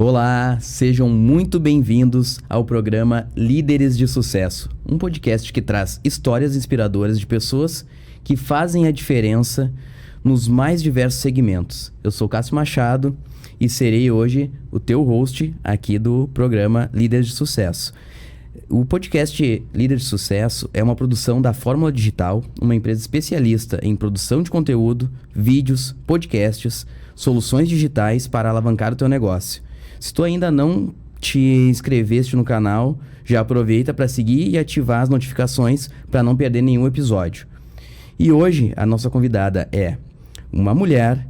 Olá, sejam muito bem-vindos ao programa Líderes de Sucesso, um podcast que traz histórias inspiradoras de pessoas que fazem a diferença nos mais diversos segmentos. Eu sou Cássio Machado e serei hoje o teu host aqui do programa Líderes de Sucesso. O podcast Líderes de Sucesso é uma produção da Fórmula Digital, uma empresa especialista em produção de conteúdo, vídeos, podcasts, soluções digitais para alavancar o teu negócio. Se tu ainda não te inscreveste no canal, já aproveita para seguir e ativar as notificações para não perder nenhum episódio. E hoje a nossa convidada é uma mulher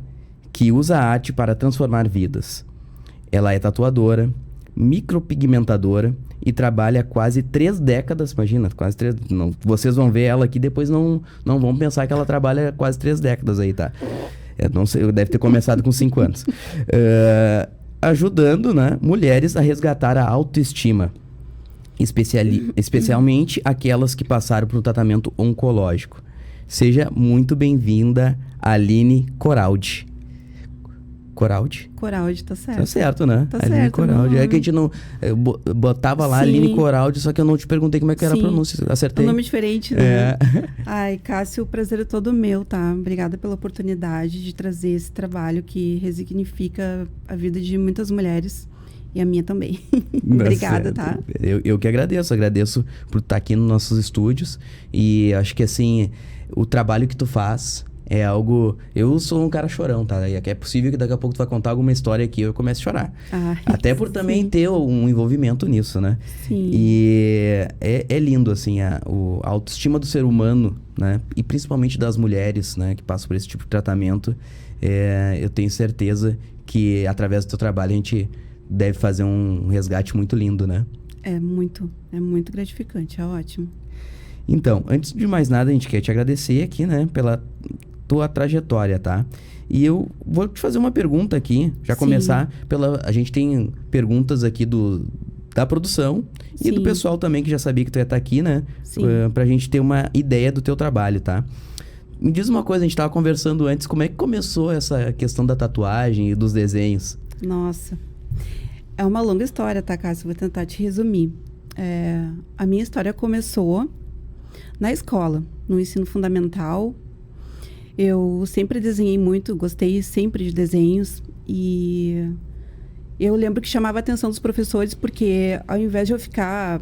que usa a arte para transformar vidas. Ela é tatuadora, micropigmentadora e trabalha há quase 3 décadas, imagina, quase 3, não, vocês vão ver ela aqui, depois não vão pensar que ela trabalha há quase 3 décadas aí, tá? Não sei, deve ter começado com 5 anos. Ajudando, né, mulheres a resgatar a autoestima, especialmente aquelas que passaram por um tratamento oncológico. Seja muito bem-vinda, Aline Coraldi. Coraldi? Coraldi, tá certo. Tá certo, né? Tá Aline certo. Coraldi. É que a gente não... botava lá Sim. Aline Coraldi, só que eu não te perguntei como é que era a pronúncia. Acertei? É um nome diferente, né? Ai, Cássio, o prazer é todo meu, tá? Obrigada pela oportunidade de trazer esse trabalho que resignifica a vida de muitas mulheres e a minha também. Obrigada, tá? Eu que agradeço por estar aqui nos nossos estúdios e acho que assim, o trabalho que tu faz... é algo... Eu sou um cara chorão, tá? E é possível que daqui a pouco tu vai contar alguma história aqui e eu comece a chorar. Até por também ter um envolvimento nisso, né? Sim. E é lindo, assim, a autoestima do ser humano, né? E principalmente das mulheres, né? Que passam por esse tipo de tratamento. Eu tenho certeza que através do teu trabalho a gente deve fazer um resgate muito lindo, né? É muito gratificante, é ótimo. Então, antes de mais nada, a gente quer te agradecer aqui, né? Pela tua trajetória, tá? E eu vou te fazer uma pergunta aqui, já começar pela... A gente tem perguntas aqui da produção e do pessoal também que já sabia que tu ia estar aqui, né? Pra gente ter uma ideia do teu trabalho, tá? Me diz uma coisa, a gente tava conversando antes, como é que começou essa questão da tatuagem e dos desenhos? Nossa, é uma longa história, tá, Cássio? Vou tentar te resumir. A minha história começou na escola, no ensino fundamental. Eu sempre desenhei muito, gostei sempre de desenhos e eu lembro que chamava a atenção dos professores porque ao invés de eu ficar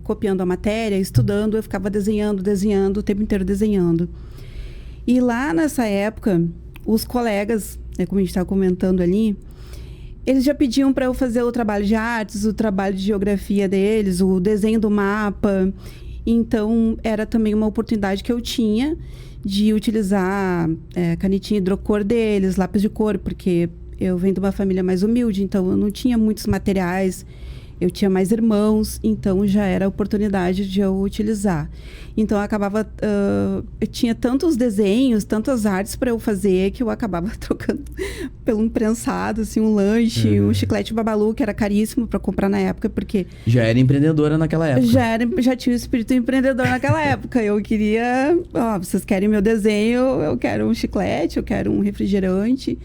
copiando a matéria, estudando, eu ficava desenhando o tempo inteiro desenhando. E lá nessa época, os colegas, como a gente estava comentando ali, eles já pediam para eu fazer o trabalho de artes, o trabalho de geografia deles, o desenho do mapa. Então, era também uma oportunidade que eu tinha de utilizar canetinha hidrocor deles, lápis de cor, porque eu venho de uma família mais humilde, então eu não tinha muitos materiais, eu tinha mais irmãos, então já era a oportunidade de eu utilizar. Então, eu acabava... eu tinha tantos desenhos, tantas artes para eu fazer, que eu acabava trocando pelo um prensado, assim, um lanche, um chiclete Babalu, que era caríssimo para comprar na época, porque... Já era empreendedora naquela época. Já tinha o espírito empreendedor naquela época. Eu queria... vocês querem meu desenho, eu quero um chiclete, eu quero um refrigerante.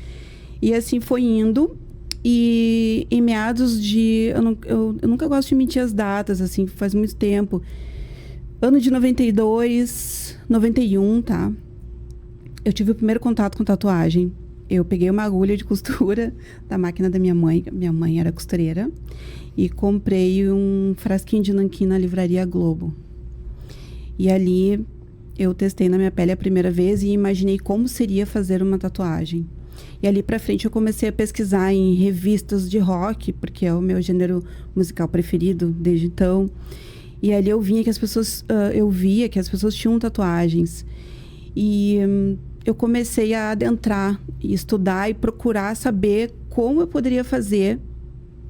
E assim foi indo. E em meados de... Eu nunca gosto de mentir as datas, assim, faz muito tempo. Ano de 92, 91, tá? Eu tive o primeiro contato com tatuagem. Eu peguei uma agulha de costura da máquina da minha mãe. Minha mãe era costureira. E comprei um frasquinho de nanquim na livraria Globo. E ali eu testei na minha pele a primeira vez e imaginei como seria fazer uma tatuagem. E ali pra frente eu comecei a pesquisar em revistas de rock, porque é o meu gênero musical preferido desde então. E ali eu via que as pessoas tinham tatuagens. E eu comecei a adentrar, e estudar e procurar saber como eu poderia fazer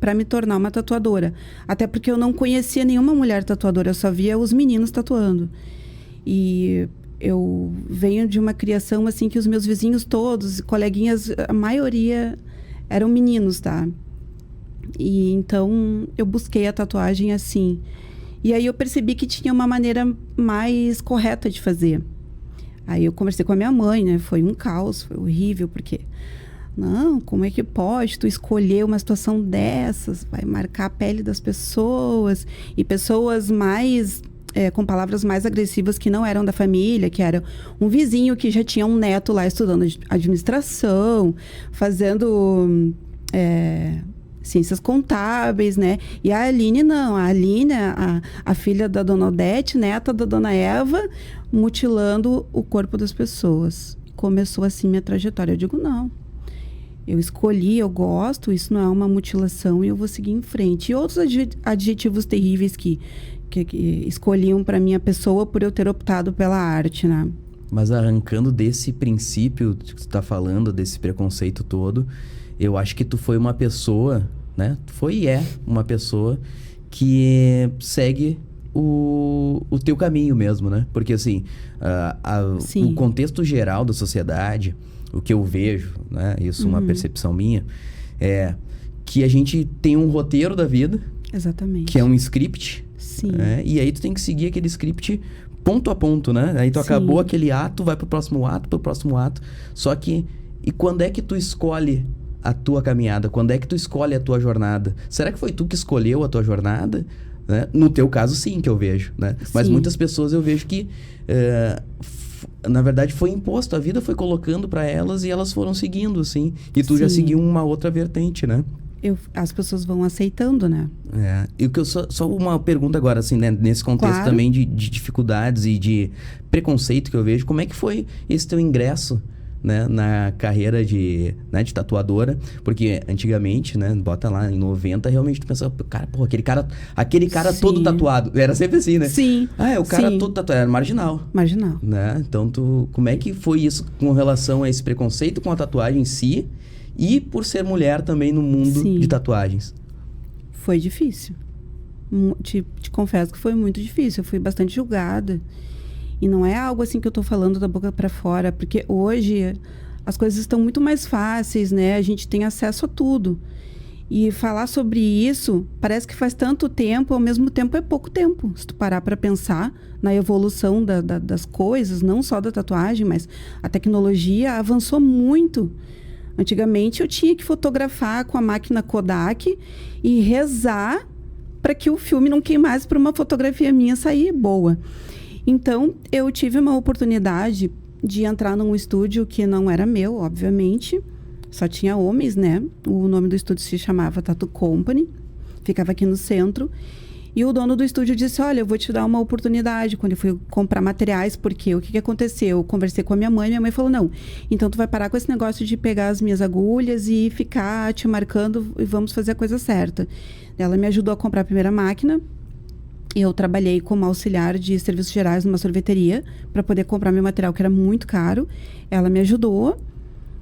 para me tornar uma tatuadora. Até porque eu não conhecia nenhuma mulher tatuadora, eu só via os meninos tatuando. E eu venho de uma criação assim que os meus vizinhos todos, coleguinhas, a maioria eram meninos, tá? E então eu busquei a tatuagem assim. E aí eu percebi que tinha uma maneira mais correta de fazer. Aí eu conversei com a minha mãe, né? Foi um caos, foi horrível, porque Não, como é que pode tu escolher uma situação dessas? Vai marcar a pele das pessoas. E pessoas mais... com palavras mais agressivas que não eram da família, que era um vizinho que já tinha um neto lá estudando administração, fazendo ciências contábeis, né? E a Aline não. A Aline, a filha da dona Odete, neta da dona Eva, mutilando o corpo das pessoas. Começou assim minha trajetória. Eu digo, não. Eu escolhi, eu gosto, isso não é uma mutilação e eu vou seguir em frente. E outros adjetivos terríveis que escolhiam para minha pessoa por eu ter optado pela arte, né? Mas arrancando desse princípio que tu tá falando, desse preconceito todo, eu acho que tu foi uma pessoa, né? Foi e é uma pessoa que segue o teu caminho mesmo, né? Porque assim, o contexto geral da sociedade, o que eu vejo, né? Isso é uma percepção minha, é que a gente tem um roteiro da vida. Exatamente. Que é um script. Sim. E aí tu tem que seguir aquele script ponto a ponto, né? Aí tu acabou aquele ato, vai pro próximo ato. Só que, e quando é que tu escolhe a tua caminhada? Quando é que tu escolhe a tua jornada? Será que foi tu que escolheu a tua jornada? Né? No teu caso, sim, que eu vejo, né? Mas muitas pessoas eu vejo que, na verdade, foi imposto. A vida foi colocando pra elas e elas foram seguindo, assim. E tu já seguiu uma outra vertente, né? As pessoas vão aceitando, né? E o que só uma pergunta agora, assim, né? Nesse contexto também de dificuldades e de preconceito que eu vejo, como é que foi esse teu ingresso, né, na carreira de tatuadora? Porque antigamente, né, bota lá em 90, realmente tu pensava, cara, pô, aquele cara todo tatuado. Era sempre assim, né? Sim. O cara todo tatuado, era marginal. Marginal. Né? Então, como é que foi isso com relação a esse preconceito com a tatuagem em si? E por ser mulher também no mundo de tatuagens. Foi difícil. Te confesso que foi muito difícil. Eu fui bastante julgada. E não é algo assim que eu tô falando da boca para fora. Porque hoje as coisas estão muito mais fáceis, né? A gente tem acesso a tudo. E falar sobre isso parece que faz tanto tempo, ao mesmo tempo é pouco tempo. Se tu parar para pensar na evolução das coisas, não só da tatuagem, mas a tecnologia avançou muito. Antigamente eu tinha que fotografar com a máquina Kodak e rezar para que o filme não queimasse para uma fotografia minha sair boa. Então eu tive uma oportunidade de entrar num estúdio que não era meu, obviamente. Só tinha homens, né? O nome do estúdio se chamava Tattoo Company. Ficava aqui no centro. E o dono do estúdio disse, olha, eu vou te dar uma oportunidade. Quando eu fui comprar materiais, porque o que aconteceu? Eu conversei com a minha mãe falou, não, então tu vai parar com esse negócio de pegar as minhas agulhas e ficar te marcando e vamos fazer a coisa certa. Ela me ajudou a comprar a primeira máquina. Eu trabalhei como auxiliar de serviços gerais numa sorveteria para poder comprar meu material, que era muito caro. Ela me ajudou.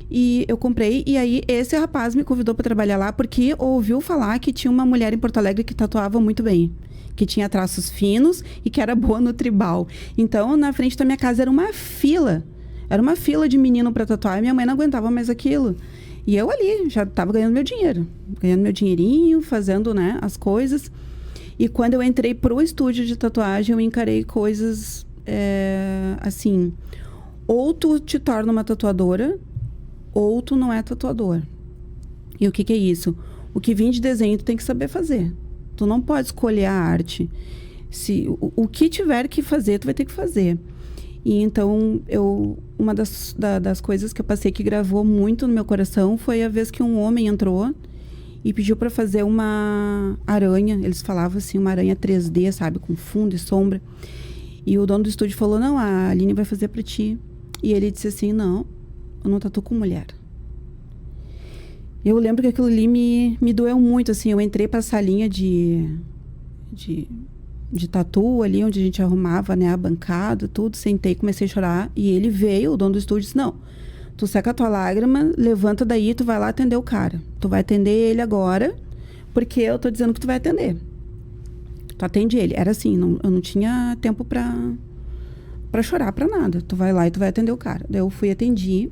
E eu comprei, e aí esse rapaz me convidou para trabalhar lá porque ouviu falar que tinha uma mulher em Porto Alegre que tatuava muito bem, que tinha traços finos e que era boa no tribal. Então, na frente da minha casa era uma fila de menino para tatuar, e minha mãe não aguentava mais aquilo. E eu ali, já estava ganhando meu dinheiro, ganhando meu dinheirinho, fazendo, né, as coisas. E quando eu entrei pro estúdio de tatuagem, eu encarei coisas, assim, ou tu te torna uma tatuadora, ou tu não é tatuador. E o que é isso? O que vem de desenho tu tem que saber fazer. Tu não pode escolher a arte. O que tiver que fazer, tu vai ter que fazer. E então, uma das coisas que eu passei que gravou muito no meu coração foi a vez que um homem entrou e pediu para fazer uma aranha. Eles falavam assim, uma aranha 3D, sabe? Com fundo e sombra. E o dono do estúdio falou, não, a Aline vai fazer para ti. E ele disse assim, não, eu não tatuo com mulher. Eu lembro que aquilo ali me doeu muito, assim. Eu entrei pra salinha de tatu ali, onde a gente arrumava, né, a bancada, tudo. Sentei, comecei a chorar. E ele veio, o dono do estúdio, disse, não, tu seca a tua lágrima, levanta daí, tu vai lá atender o cara. Tu vai atender ele agora, porque eu tô dizendo que tu vai atender. Tu atende ele. Era assim, eu não tinha tempo pra chorar, pra nada. Tu vai lá e tu vai atender o cara. Daí eu fui atendi.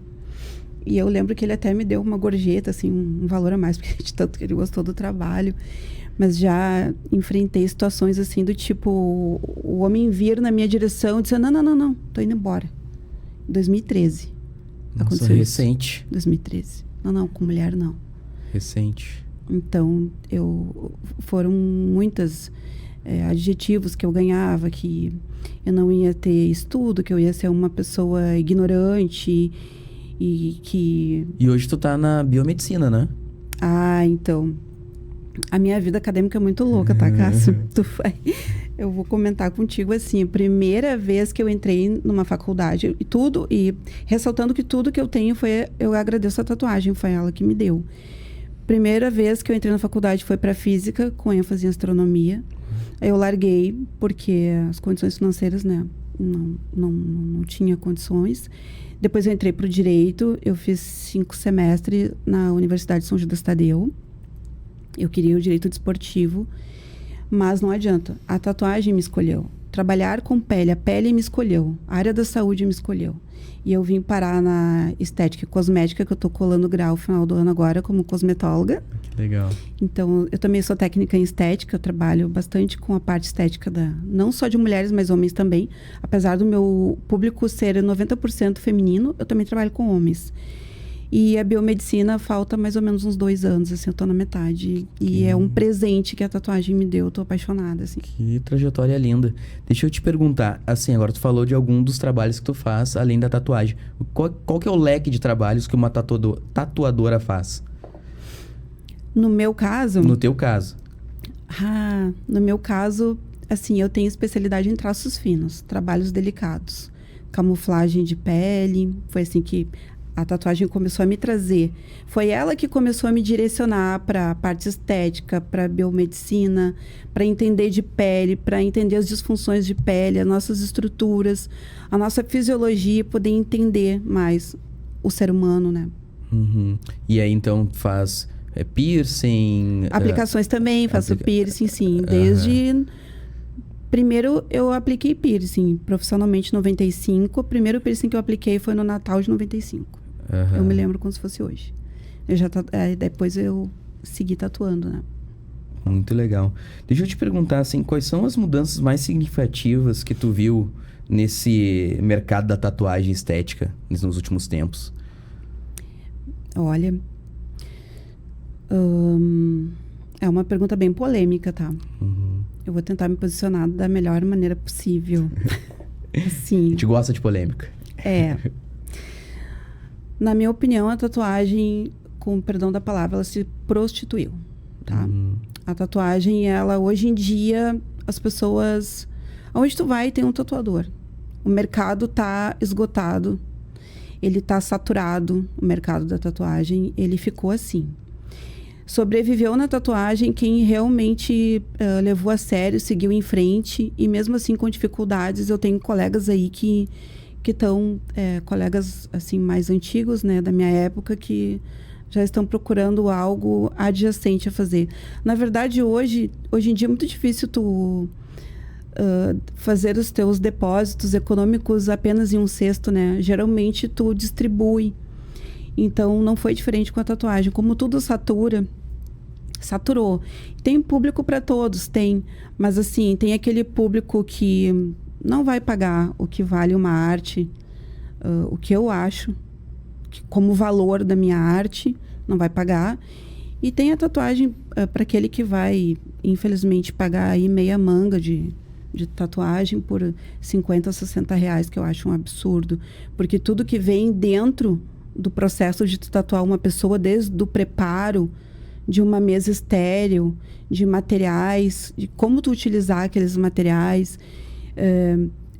E eu lembro que ele até me deu uma gorjeta, assim, um valor a mais, porque de tanto que ele gostou do trabalho. Mas já enfrentei situações assim do tipo, o homem vir na minha direção e dizer, não, tô indo embora. 2013. Nossa, recente. 2013. Não, com mulher não. Recente. Então, foram muitos adjetivos que eu ganhava, que eu não ia ter estudo, que eu ia ser uma pessoa ignorante e que... E hoje tu tá na biomedicina, né? Então... A minha vida acadêmica é muito louca, tá, Cássio? Eu vou comentar contigo assim, a primeira vez que eu entrei numa faculdade e ressaltando que tudo que eu tenho eu agradeço a tatuagem, foi ela que me deu. Primeira vez que eu entrei na faculdade foi para física, com ênfase em astronomia. Aí eu larguei porque as condições financeiras, né, não tinha condições. Depois eu entrei para o direito, eu fiz 5 semestres na Universidade de São Judas Tadeu. Eu queria o direito desportivo, mas não adianta. A tatuagem me escolheu. Trabalhar com pele, a pele me escolheu. A área da saúde me escolheu. E eu vim parar na estética e cosmética, que eu tô colando grau no final do ano agora como cosmetóloga. Que legal. Então, eu também sou técnica em estética, eu trabalho bastante com a parte estética não só de mulheres, mas homens também. Apesar do meu público ser 90% feminino, eu também trabalho com homens. E a biomedicina falta mais ou menos uns 2 anos, assim, eu tô na metade. E é um presente que a tatuagem me deu, eu tô apaixonada, assim. Que trajetória linda. Deixa eu te perguntar, assim, agora tu falou de algum dos trabalhos que tu faz, além da tatuagem. Qual que é o leque de trabalhos que uma tatuadora faz? No meu caso... No teu caso. No meu caso, assim, eu tenho especialidade em traços finos, trabalhos delicados. Camuflagem de pele, foi assim que... A tatuagem começou a me trazer. Foi ela que começou a me direcionar para a parte estética, para biomedicina, para entender de pele, para entender as disfunções de pele, as nossas estruturas, a nossa fisiologia, poder entender mais o ser humano, né? Uhum. E aí, então, faz piercing... Aplicações também, faço piercing, sim. Desde... Primeiro, eu apliquei piercing profissionalmente em 95. O primeiro piercing que eu apliquei foi no Natal de 95. Eu me lembro como se fosse hoje. Depois eu segui tatuando, né? Muito legal. Deixa eu te perguntar, assim, quais são as mudanças mais significativas que tu viu nesse mercado da tatuagem estética nos últimos tempos? Olha... é uma pergunta bem polêmica, tá? Eu vou tentar me posicionar da melhor maneira possível. Assim. A gente gosta de polêmica. Na minha opinião, a tatuagem, com perdão da palavra, ela se prostituiu, tá? A tatuagem, ela, hoje em dia, as pessoas... Onde tu vai, tem um tatuador. O mercado tá esgotado. Ele tá saturado, o mercado da tatuagem. Ele ficou assim. Sobreviveu na tatuagem quem realmente levou a sério, seguiu em frente. E mesmo assim, com dificuldades, eu tenho colegas aí que estão, colegas assim mais antigos, né, da minha época, que já estão procurando algo adjacente a fazer. Na verdade, hoje em dia é muito difícil tu fazer os teus depósitos econômicos apenas em um cesto, né? Geralmente tu distribui. Então, não foi diferente com a tatuagem. Como tudo saturou. Tem público para todos, tem. Mas, assim, tem aquele público que não vai pagar o que vale uma arte, o que eu acho, como valor da minha arte, não vai pagar. E tem a tatuagem para aquele que vai, infelizmente, pagar aí meia manga de tatuagem por 50 a 60 reais, que eu acho um absurdo. Porque tudo que vem dentro do processo de tatuar uma pessoa, desde o preparo de uma mesa estéril, de materiais, de como tu utilizar aqueles materiais,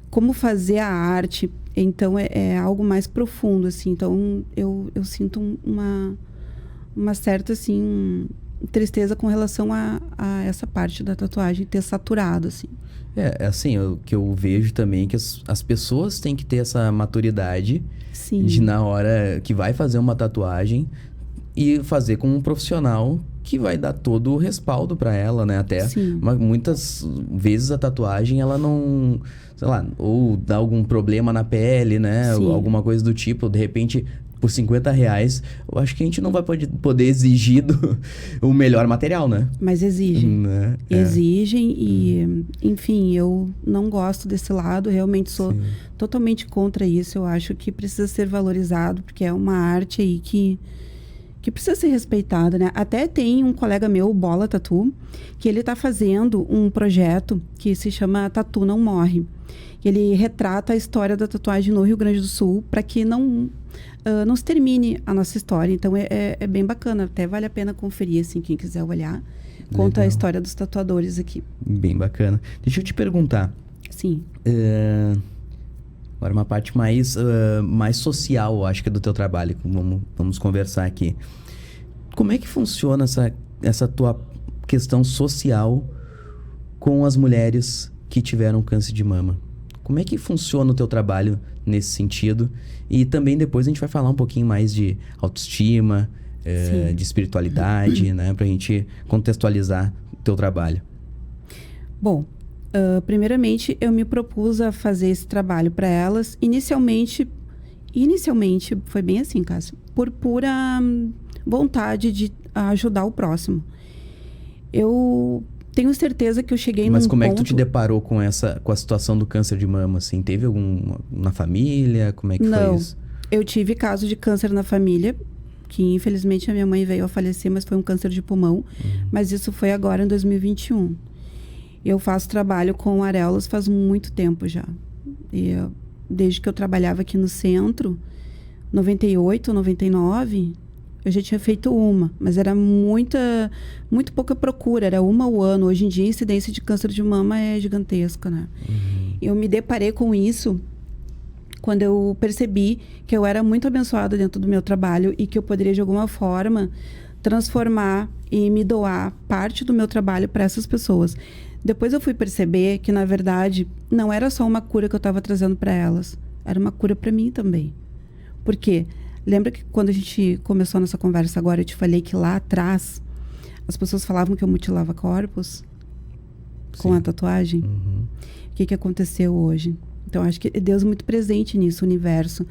como fazer a arte. Então, é algo mais profundo, assim. Então, eu sinto uma certa, assim, tristeza com relação a essa parte da tatuagem ter saturado, assim. Assim, o que eu vejo também é que as pessoas têm que ter essa maturidade. Sim. De, na hora que vai fazer uma tatuagem, e fazer com um profissional que vai dar todo o respaldo para ela, né? Até muitas vezes a tatuagem, ela não... Sei lá, ou dá algum problema na pele, né? Ou alguma coisa do tipo. De repente, por 50 reais, eu acho que a gente não vai poder exigir o melhor material, né? Mas exigem. Né? Exigem e... Enfim, eu não gosto desse lado. Realmente sou totalmente contra isso. Eu acho que precisa ser valorizado, porque é uma arte aí que que precisa ser respeitada, né? Até tem um colega meu, o Bola Tatu, que ele está fazendo um projeto que se chama Tatu Não Morre. Ele retrata a história da tatuagem no Rio Grande do Sul para que não se termine a nossa história. Então, é bem bacana. Até vale a pena conferir, assim, quem quiser olhar. Conta a história dos tatuadores aqui. Bem bacana. Deixa eu te perguntar. Sim. Agora, uma parte mais social, eu acho que é do teu trabalho. Vamos conversar aqui. Como é que funciona essa tua questão social com as mulheres que tiveram câncer de mama? Como é que funciona o teu trabalho nesse sentido? E também depois a gente vai falar um pouquinho mais de autoestima, de espiritualidade, né? Pra gente contextualizar o teu trabalho. Bom, primeiramente eu me propus a fazer esse trabalho para elas. Inicialmente foi bem assim, Cássio, por pura vontade de ajudar o próximo. Eu tenho certeza que eu cheguei num ponto... Mas como é que tu te deparou com a situação do câncer de mama, assim? Teve algum na família? Como é que foi isso? Eu tive caso de câncer na família, que infelizmente a minha mãe veio a falecer, mas foi um câncer de pulmão. Mas isso foi agora em 2021. Eu faço trabalho com areolas faz muito tempo já. Desde que eu trabalhava aqui no centro, 98, 99... Eu já tinha feito uma, mas era muito pouca procura, era uma ao ano. Hoje em dia, a incidência de câncer de mama é gigantesca, né? Eu me deparei com isso quando eu percebi que eu era muito abençoada dentro do meu trabalho e que eu poderia, de alguma forma, transformar e me doar parte do meu trabalho para essas pessoas. Depois eu fui perceber que, na verdade, não era só uma cura que eu estava trazendo para elas, era uma cura para mim também. Por quê? Lembra que quando a gente começou a nossa conversa agora, eu te falei que lá atrás as pessoas falavam que eu mutilava corpos com a tatuagem? O que aconteceu hoje? Então, acho que Deus é muito presente nisso, o universo,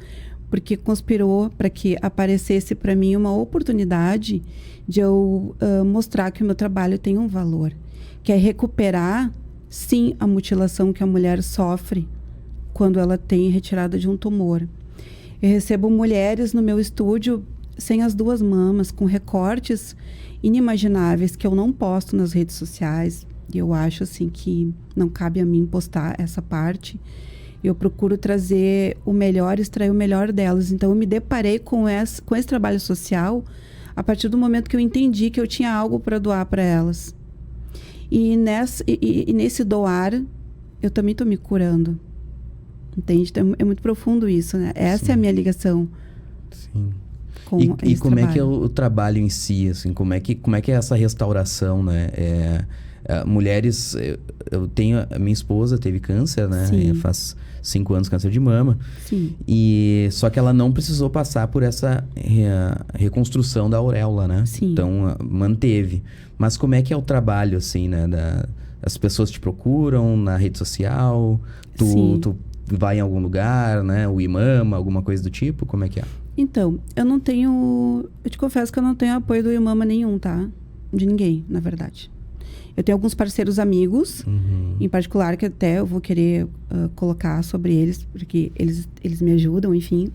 porque conspirou para que aparecesse para mim uma oportunidade de eu mostrar que o meu trabalho tem um valor, que é recuperar, sim, a mutilação que a mulher sofre quando ela tem retirada de um tumor. Eu recebo mulheres no meu estúdio sem as duas mamas, com recortes inimagináveis que eu não posto nas redes sociais. E eu acho assim que não cabe a mim postar essa parte. Eu procuro trazer o melhor, extrair o melhor delas. Então eu me deparei com esse trabalho social a partir do momento que eu entendi que eu tinha algo para doar para elas. E nesse doar, eu também estou me curando. Entende? Então, é muito profundo isso, né? Essa é a minha ligação. Sim. E como é que é o trabalho em si, assim? Como é que é essa restauração, né? Mulheres... Eu tenho... A minha esposa teve câncer, né? Faz 5 anos câncer de mama. Sim. Só que ela não precisou passar por essa reconstrução da auréola, né? Sim. Então, manteve. Mas como é que é o trabalho, assim, né? As pessoas te procuram na rede social? Tu vai em algum lugar, né? O Imama, alguma coisa do tipo? Como é que é? Então, eu te confesso que eu não tenho apoio do Imama nenhum, tá? De ninguém, na verdade. Eu tenho alguns parceiros amigos, em particular, que até eu vou querer colocar sobre eles, porque eles me ajudam, enfim.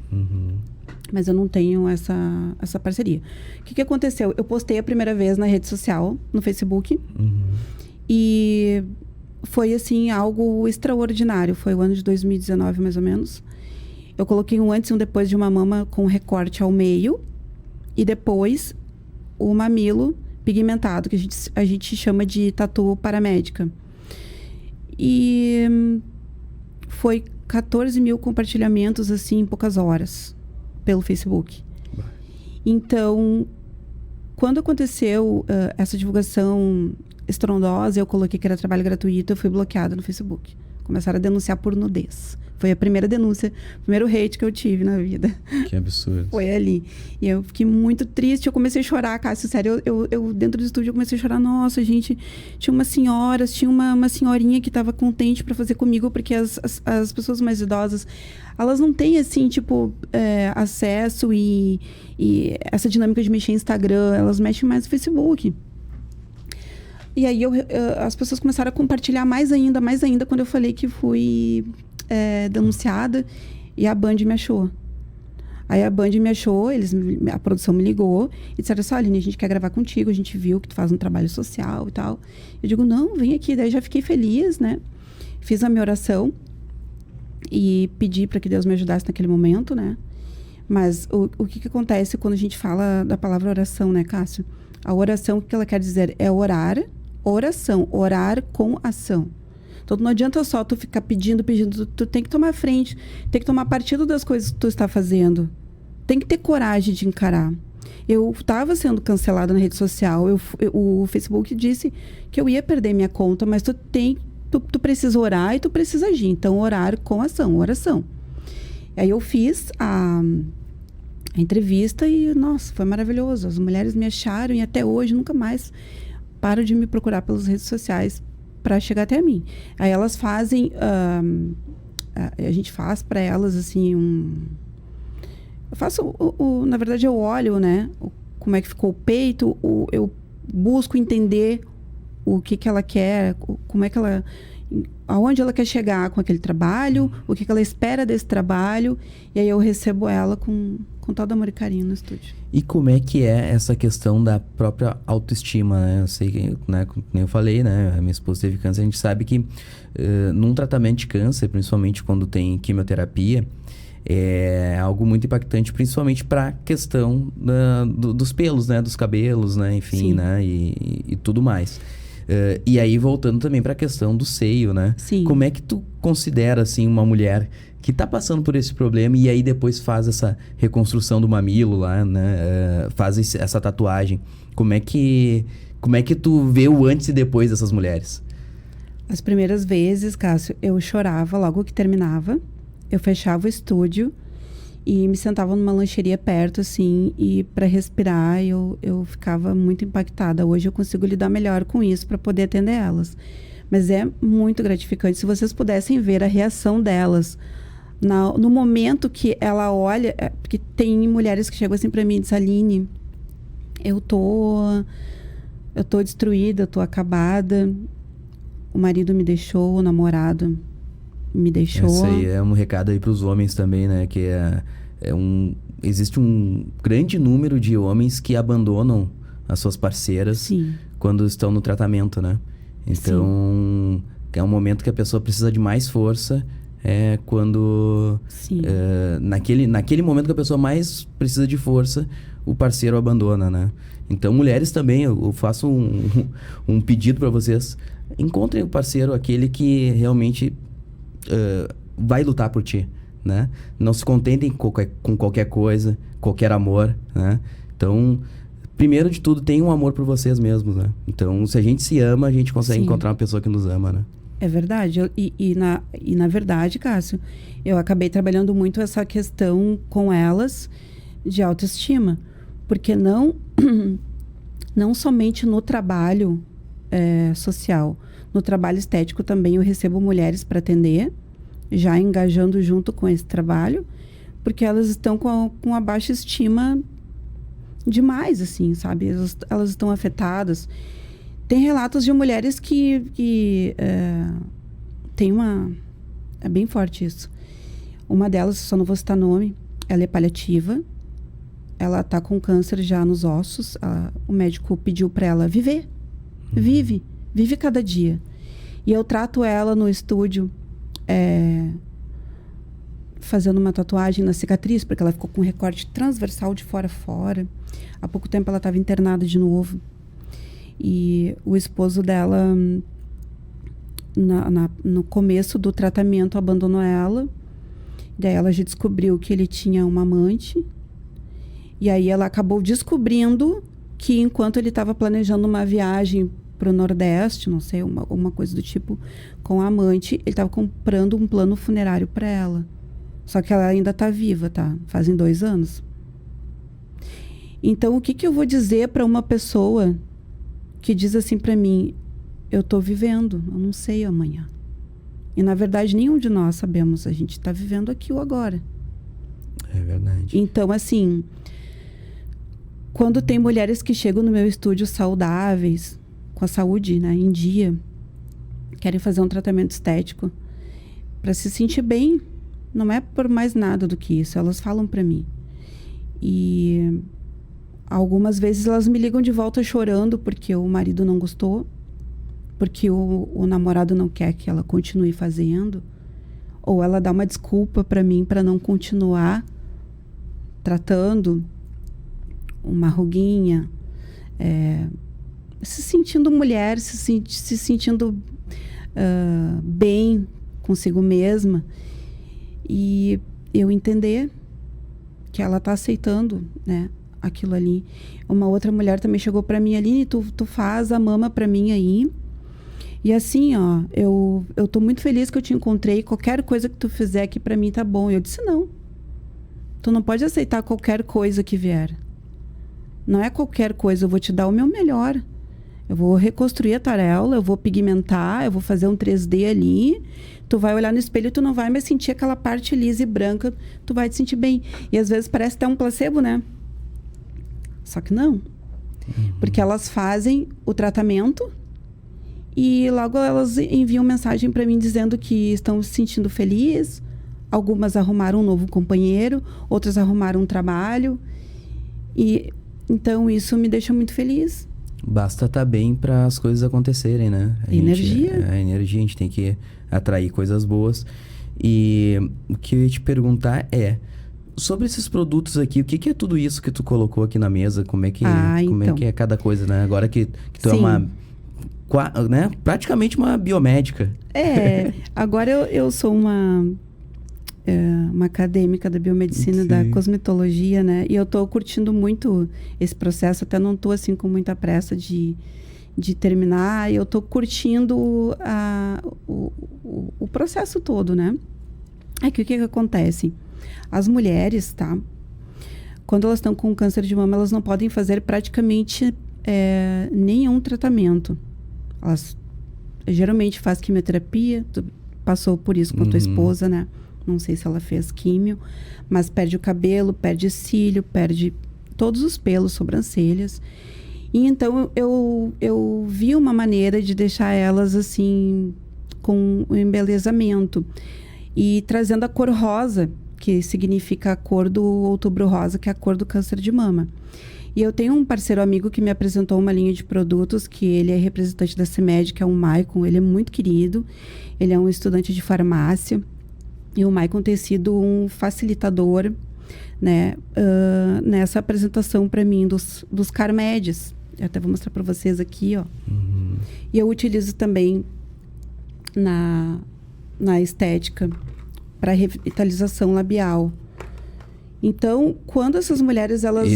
Mas eu não tenho essa parceria. O que aconteceu? Eu postei a primeira vez na rede social, no Facebook. E foi, assim, algo extraordinário. Foi o ano de 2019, mais ou menos. Eu coloquei um antes e um depois de uma mama com recorte ao meio. E depois, o mamilo pigmentado, que a gente chama de tatu paramédica. E foi 14 mil compartilhamentos, assim, em poucas horas, pelo Facebook. Então, quando aconteceu essa divulgação estrondosa, eu coloquei que era trabalho gratuito, eu fui bloqueada no Facebook. Começaram a denunciar por nudez. Foi a primeira denúncia, o primeiro hate que eu tive na vida. Que absurdo. Foi ali. E eu fiquei muito triste, eu comecei a chorar, Cássio, sério. Eu dentro do estúdio, eu comecei a chorar. Nossa, gente, tinha uma senhorinha que estava contente para fazer comigo, porque as pessoas mais idosas, elas não têm, assim, tipo, acesso e essa dinâmica de mexer em Instagram, elas mexem mais no Facebook. E aí as pessoas começaram a compartilhar mais ainda, quando eu falei que fui denunciada, e a Band me achou. Aí a Band me achou, a produção me ligou e disseram assim, Aline, a gente quer gravar contigo, a gente viu que tu faz um trabalho social e tal. Eu digo, não, vem aqui. Daí já fiquei feliz, né? Fiz a minha oração e pedi para que Deus me ajudasse naquele momento, né? Mas o que acontece quando a gente fala da palavra oração, né, Cássio? A oração, o que ela quer dizer? É orar, oração, orar com ação. Então, não adianta só tu ficar pedindo, tu tem que tomar frente, tem que tomar partido das coisas que tu está fazendo. Tem que ter coragem de encarar. Eu estava sendo cancelada na rede social, o Facebook disse que eu ia perder minha conta, mas tu precisa orar e tu precisa agir. Então, orar com ação, oração. Aí eu fiz a entrevista e, nossa, foi maravilhoso. As mulheres me acharam e até hoje nunca mais param de me procurar pelas redes sociais para chegar até mim. Aí elas fazem, a gente faz para elas assim eu faço, na verdade eu olho, né, como é que ficou o peito, eu busco entender o que ela quer, como é que ela, aonde ela quer chegar com aquele trabalho, o que ela espera desse trabalho, e aí eu recebo ela com todo amor e carinho no estúdio. E como é que é essa questão da própria autoestima, né? Eu sei que, né, como eu falei, né, a minha esposa teve câncer, a gente sabe que num tratamento de câncer, principalmente quando tem quimioterapia, é algo muito impactante, principalmente para a questão dos pelos, né, dos cabelos, né, enfim, Sim. né, e tudo mais. E aí, voltando também para a questão do seio, né? Sim. Como é que tu considera, assim, uma mulher que tá passando por esse problema e aí depois faz essa reconstrução do mamilo lá, né? Faz essa tatuagem. Como é que tu vê o antes e depois dessas mulheres? As primeiras vezes, Cássio, eu chorava logo que terminava. Eu fechava o estúdio e me sentava numa lancheria perto, assim, e para respirar eu ficava muito impactada. Hoje eu consigo lidar melhor com isso para poder atender elas. Mas é muito gratificante. Se vocês pudessem ver a reação delas no momento que ela olha, porque tem mulheres que chegam assim para mim e dizem, Aline, eu tô destruída, eu tô acabada, o marido me deixou, o namorado me deixou. Isso aí é um recado aí pros homens também, né? Que existe um grande número de homens que abandonam as suas parceiras. Sim. Quando estão no tratamento, né? Então, é um momento que a pessoa precisa de mais força, quando... Sim. Naquele momento que a pessoa mais precisa de força, o parceiro abandona, né? Então, mulheres também, eu faço um pedido para vocês. Encontrem o parceiro, aquele que realmente vai lutar por ti, né? Não se contentem com qualquer coisa, qualquer amor, né? Então, primeiro de tudo, tenham um amor por vocês mesmos, né? Então, se a gente se ama, a gente consegue encontrar uma pessoa que nos ama, né? É verdade. Na verdade, Cássio, eu acabei trabalhando muito essa questão com elas de autoestima. Porque não somente no trabalho social, no trabalho estético também eu recebo mulheres para atender, já engajando junto com esse trabalho, porque elas estão com a baixa estima demais, assim, sabe? Elas estão afetadas. Tem relatos de mulheres que tem uma... É bem forte isso. Uma delas, só não vou citar nome, ela é paliativa. Ela tá com câncer já nos ossos. O médico pediu para ela viver. Vive cada dia. E eu trato ela no estúdio fazendo uma tatuagem na cicatriz, porque ela ficou com um recorte transversal de fora a fora. Há pouco tempo ela estava internada de novo. E o esposo dela, no começo do tratamento, abandonou ela. Daí ela já descobriu que ele tinha uma amante. E aí ela acabou descobrindo que enquanto ele estava planejando uma viagem para o Nordeste, não sei, uma coisa do tipo, com a amante, ele estava comprando um plano funerário para ela. Só que ela ainda está viva, tá? Fazem 2 anos. Então, o que eu vou dizer para uma pessoa que diz assim para mim, eu tô vivendo, eu não sei amanhã. E na verdade nenhum de nós sabemos, a gente tá vivendo aqui o agora. É verdade. Então assim, quando tem mulheres que chegam no meu estúdio saudáveis, com a saúde, né, em dia, querem fazer um tratamento estético para se sentir bem, não é por mais nada do que isso, elas falam para mim. E algumas vezes elas me ligam de volta chorando porque o marido não gostou, porque o namorado não quer que ela continue fazendo, ou ela dá uma desculpa para mim para não continuar tratando uma ruguinha, se sentindo mulher, se sentindo bem consigo mesma, e eu entender que ela tá aceitando, né, aquilo ali. Uma outra mulher também chegou para mim, Aline, tu faz a mama para mim aí, e assim, ó, eu tô muito feliz que eu te encontrei, qualquer coisa que tu fizer aqui para mim tá bom. Eu disse, não, tu não pode aceitar qualquer coisa que vier. Não é qualquer coisa, eu vou te dar o meu melhor. Eu vou reconstruir a tareola, eu vou pigmentar, eu vou fazer um 3D ali. Tu vai olhar no espelho e tu não vai mais sentir aquela parte lisa e branca, tu vai te sentir bem. E às vezes parece até um placebo, né? Só que não. Porque elas fazem o tratamento e logo elas enviam mensagem para mim dizendo que estão se sentindo felizes. Algumas arrumaram um novo companheiro, outras arrumaram um trabalho. E então isso me deixa muito feliz. Basta estar bem para as coisas acontecerem, né? Energia. A energia, a gente tem que atrair coisas boas. E o que eu ia te perguntar é, sobre esses produtos aqui, o que é tudo isso que tu colocou aqui na mesa? Como é que é cada coisa, né? Agora que tu é uma, né? Praticamente uma biomédica. Agora eu sou uma acadêmica da biomedicina, da cosmetologia, né? E eu tô curtindo muito esse processo, até não tô assim com muita pressa de terminar. Eu tô curtindo o processo todo, né? É que o que acontece? As mulheres, tá? Quando elas estão com câncer de mama, elas não podem fazer praticamente nenhum tratamento. Elas geralmente fazem quimioterapia, tu passou por isso com a tua esposa, né? Não sei se ela fez químio, mas perde o cabelo, perde cílio, perde todos os pelos, sobrancelhas. E então eu vi uma maneira de deixar elas assim, com o embelezamento. E trazendo a cor rosa, que significa a cor do outubro rosa, que é a cor do câncer de mama. E eu tenho um parceiro amigo que me apresentou uma linha de produtos, que ele é representante da CIMED, que é o Maicon. Ele é muito querido, ele é um estudante de farmácia. E o Maicon tem sido um facilitador, né, nessa apresentação para mim dos Carmedes. Eu até vou mostrar para vocês aqui, ó. E eu utilizo também na estética para revitalização labial. Então, quando essas mulheres, elas...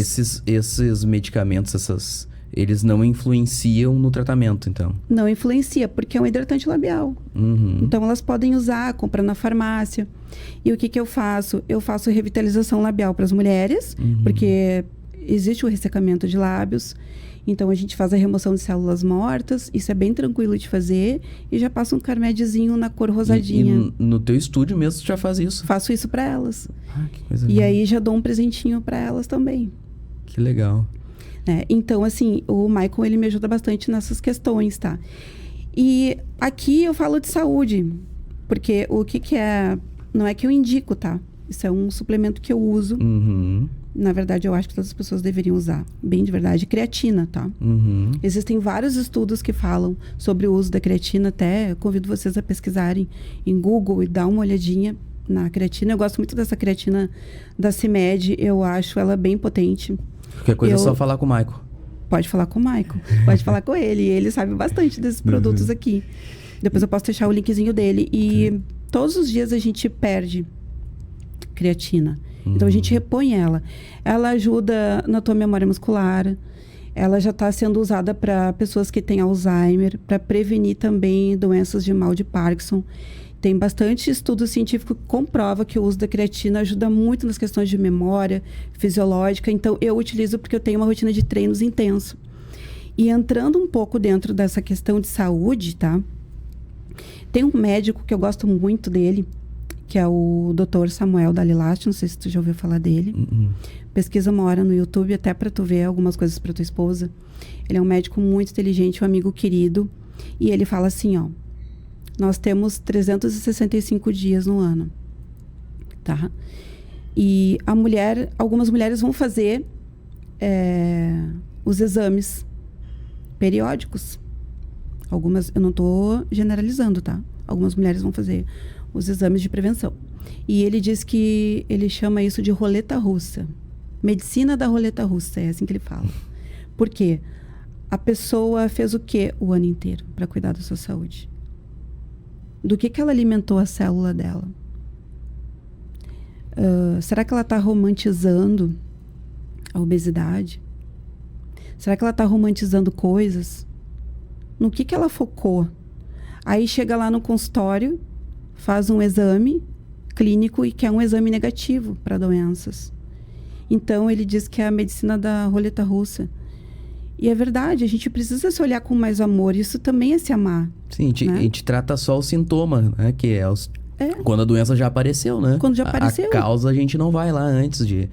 Esses medicamentos, eles não influenciam no tratamento, então? Não influencia, porque é um hidratante labial. Então, elas podem usar, comprar na farmácia. E o que eu faço? Eu faço revitalização labial para as mulheres, porque existe o ressecamento de lábios. Então, a gente faz a remoção de células mortas. Isso é bem tranquilo de fazer. E já passa um carmedezinho na cor rosadinha. E no teu estúdio mesmo tu já faz isso? Faço isso para elas. Que coisa E linda. aí, já dou um presentinho para elas também. Que legal. Então, assim, o Maicon, ele me ajuda bastante nessas questões, tá? E aqui eu falo de saúde, porque o que é... Não é que eu indico, tá? Isso é um suplemento que eu uso. Na verdade, eu acho que todas as pessoas deveriam usar. Bem de verdade. Creatina, tá? Existem vários estudos que falam sobre o uso da creatina. Até convido vocês a pesquisarem em Google e dar uma olhadinha na creatina. Eu gosto muito dessa creatina da CIMED. Eu acho ela bem potente. Qualquer coisa é só falar com o Maicon. Pode falar com o Maicon. Pode falar com ele. Ele sabe bastante desses produtos aqui. Depois eu posso deixar o linkzinho dele. E todos os dias a gente perde creatina. Então a gente repõe ela. Ela ajuda na tua memória muscular. Ela já está sendo usada para pessoas que têm Alzheimer, para prevenir também doenças de mal de Parkinson. Tem bastante estudo científico que comprova que o uso da creatina ajuda muito nas questões de memória fisiológica. Então, eu utilizo porque eu tenho uma rotina de treinos intenso. E entrando um pouco dentro dessa questão de saúde, tá? Tem um médico que eu gosto muito dele, que é o Dr. Samuel Dalilast. Não sei se tu já ouviu falar dele. Pesquisa uma hora no YouTube, até para tu ver algumas coisas para tua esposa. Ele é um médico muito inteligente, um amigo querido. E ele fala assim, ó. Nós temos 365 dias no ano, tá? E algumas mulheres vão fazer os exames periódicos. Algumas, eu não estou generalizando, tá? Algumas mulheres vão fazer os exames de prevenção. E ele diz que ele chama isso de roleta russa. Medicina da roleta russa, é assim que ele fala. Por quê? A pessoa fez o quê o ano inteiro para cuidar da sua saúde? Do que ela alimentou a célula dela? Será que ela está romantizando a obesidade? Será que ela está romantizando coisas? No que ela focou? Aí chega lá no consultório, faz um exame clínico e quer um exame negativo para doenças. Então ele diz que é a medicina da roleta russa. E é verdade, a gente precisa se olhar com mais amor. Isso também é se amar. Sim, a gente trata só o sintoma, né? Que é quando a doença já apareceu, né? Quando já apareceu. A causa a gente não vai lá antes de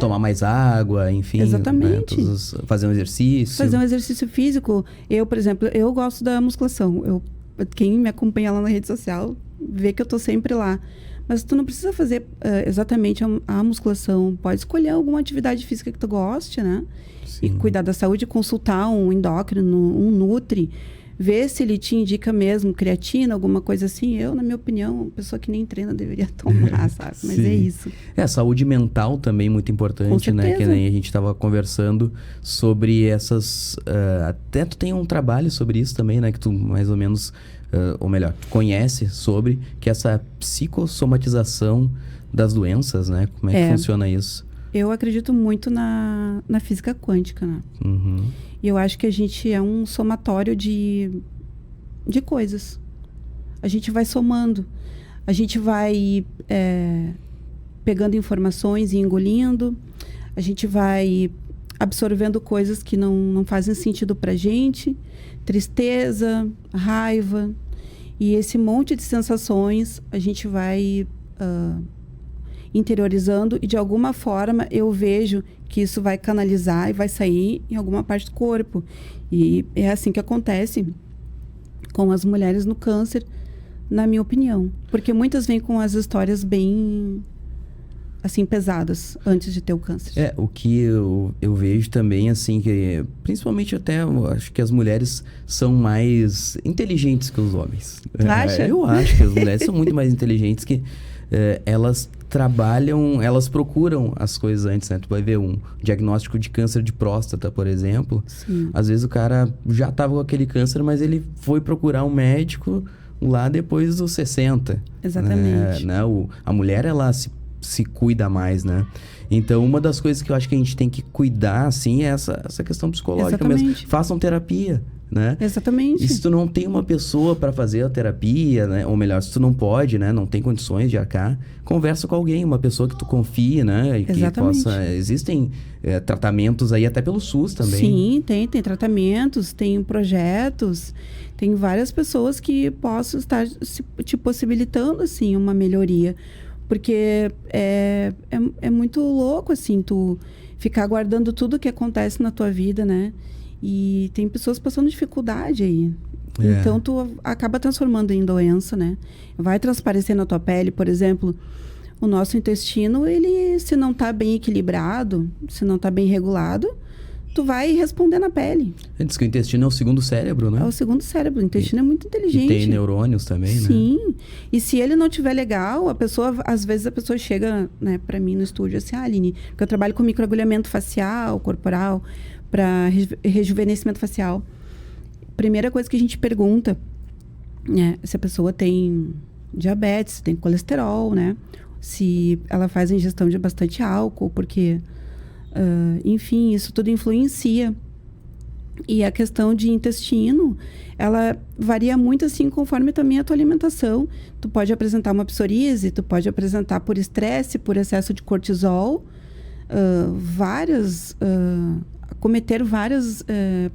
tomar mais água, enfim. Exatamente. Né? Fazer um exercício. Fazer um exercício físico. Eu, por exemplo, eu gosto da musculação. Quem me acompanha lá na rede social vê que eu tô sempre lá. Mas tu não precisa fazer exatamente a musculação. Pode escolher alguma atividade física que tu goste, né? Sim. E cuidar da saúde, consultar um endócrino, um nutri, ver se ele te indica mesmo creatina, alguma coisa assim. Eu, na minha opinião, uma pessoa que nem treina deveria tomar, sabe? Mas é isso. A saúde mental também muito importante, né? Que nem a gente estava conversando sobre essas... até tu tem um trabalho sobre isso também, né? Que tu mais ou menos... ou melhor, conhece sobre que essa psicossomatização das doenças, né? Como é que funciona isso? Eu acredito muito na física quântica, né? Uhum. E eu acho que a gente é um somatório de coisas. A gente vai somando. A gente vai pegando informações e engolindo. A gente vai absorvendo coisas que não fazem sentido pra gente. Tristeza, raiva. E esse monte de sensações a gente vai interiorizando e de alguma forma eu vejo que isso vai canalizar e vai sair em alguma parte do corpo. E é assim que acontece com as mulheres no câncer, na minha opinião. Porque muitas vêm com as histórias bem... assim, pesadas, antes de ter o câncer. O que eu vejo também, assim, que principalmente até, eu acho que as mulheres são mais inteligentes que os homens. Tu acha? Eu acho que as mulheres são muito mais inteligentes que elas trabalham, elas procuram as coisas antes, né? Tu vai ver um diagnóstico de câncer de próstata, por exemplo. Sim. Às vezes o cara já estava com aquele câncer, mas ele foi procurar um médico lá depois dos 60. Exatamente. Né? A mulher, ela se cuida mais, né? Então, uma das coisas que eu acho que a gente tem que cuidar, assim, é essa questão psicológica mesmo. Façam terapia, né? Exatamente. E se tu não tem uma pessoa para fazer a terapia, né? Ou melhor, se tu não pode, né? Não tem condições de arcar, conversa com alguém, uma pessoa que tu confie, né? E que possa... Existem tratamentos aí até pelo SUS também. Sim, tem tratamentos, tem projetos, tem várias pessoas que possam estar te possibilitando, assim, uma melhoria. Porque é muito louco, assim, tu ficar guardando tudo que acontece na tua vida, né? E tem pessoas passando dificuldade aí. Então, tu acaba transformando em doença, né? Vai transparecer na tua pele, por exemplo, o nosso intestino, ele, se não tá bem equilibrado, se não tá bem regulado, tu vai responder na pele. Diz que o intestino é o segundo cérebro, né? É o segundo cérebro. O intestino é muito inteligente. E tem neurônios também, né? Sim. E se ele não tiver legal, às vezes a pessoa chega, né, pra mim no estúdio assim, Aline, porque eu trabalho com microagulhamento facial, corporal, para rejuvenescimento facial. Primeira coisa que a gente pergunta, né, se a pessoa tem diabetes, tem colesterol, né? Se ela faz ingestão de bastante álcool, porque... enfim, isso tudo influencia. E a questão de intestino, ela varia muito assim conforme também a tua alimentação. Tu pode apresentar uma psoríase, tu pode apresentar por estresse, por excesso de cortisol, cometer vários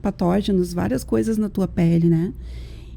patógenos, várias coisas na tua pele, né?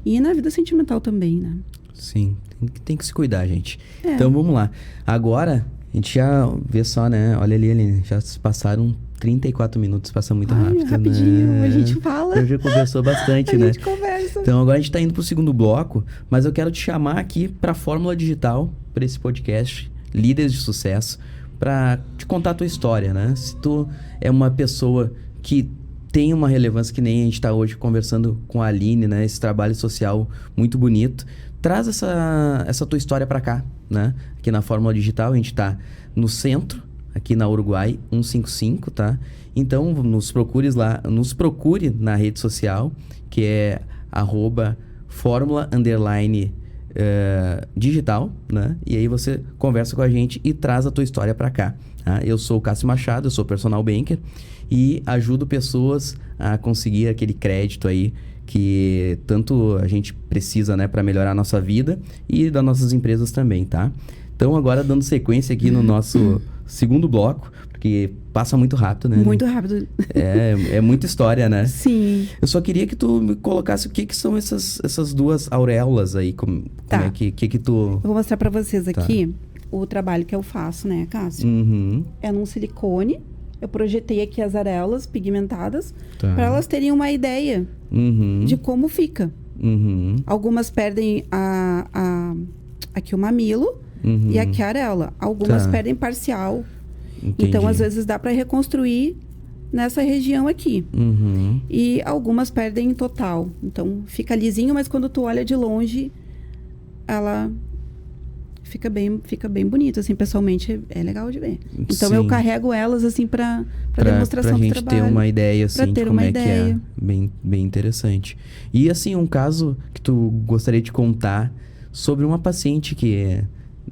E na vida sentimental também, né? Sim, tem que se cuidar, gente. Então vamos lá. Agora... A gente já vê só, né? Olha ali, Aline, já se passaram 34 minutos, passa muito rápido, rapidinho, né? A gente fala. A gente conversou bastante, né? A gente conversa. Então agora a gente tá indo pro segundo bloco, mas eu quero te chamar aqui pra Fórmula Digital, para esse podcast, Líderes de Sucesso, para te contar a tua história, né? Se tu é uma pessoa que tem uma relevância, que nem a gente tá hoje conversando com a Aline, né? Esse trabalho social muito bonito. Traz essa tua história para cá, né? Aqui na Fórmula Digital, a gente tá no centro, aqui na Uruguai 155, tá? Então, nos procure na rede social, que é @Fórmula_Digital, né? E aí você conversa com a gente e traz a tua história para cá, tá? Eu sou o Cássio Machado, eu sou personal banker e ajudo pessoas a conseguir aquele crédito aí que tanto a gente precisa, né, para melhorar a nossa vida e das nossas empresas também, tá? Então, agora dando sequência aqui no nosso segundo bloco, porque passa muito rápido, né? Muito rápido. É muita história, né? Sim. Eu só queria que tu me colocasse o que são essas duas auréolas aí, como é que tu... Eu vou mostrar pra vocês aqui o trabalho que eu faço, né, Cássio? Uhum. É num silicone. Eu projetei aqui as areolas pigmentadas Tá. para elas terem uma ideia de como fica. Uhum. Algumas perdem aqui o mamilo e aqui a areola. Algumas perdem parcial. Entendi. Então, às vezes, dá para reconstruir nessa região aqui. Uhum. E algumas perdem em total. Então, fica lisinho, mas quando tu olha de longe, ela fica bem bonito, assim, pessoalmente é legal de ver. Então, Sim. eu carrego elas, assim, para demonstração pra do gente trabalho. ter uma ideia, assim, ter de como uma é que ideia. é. Bem interessante. E, assim, um caso que tu gostaria de contar sobre uma paciente que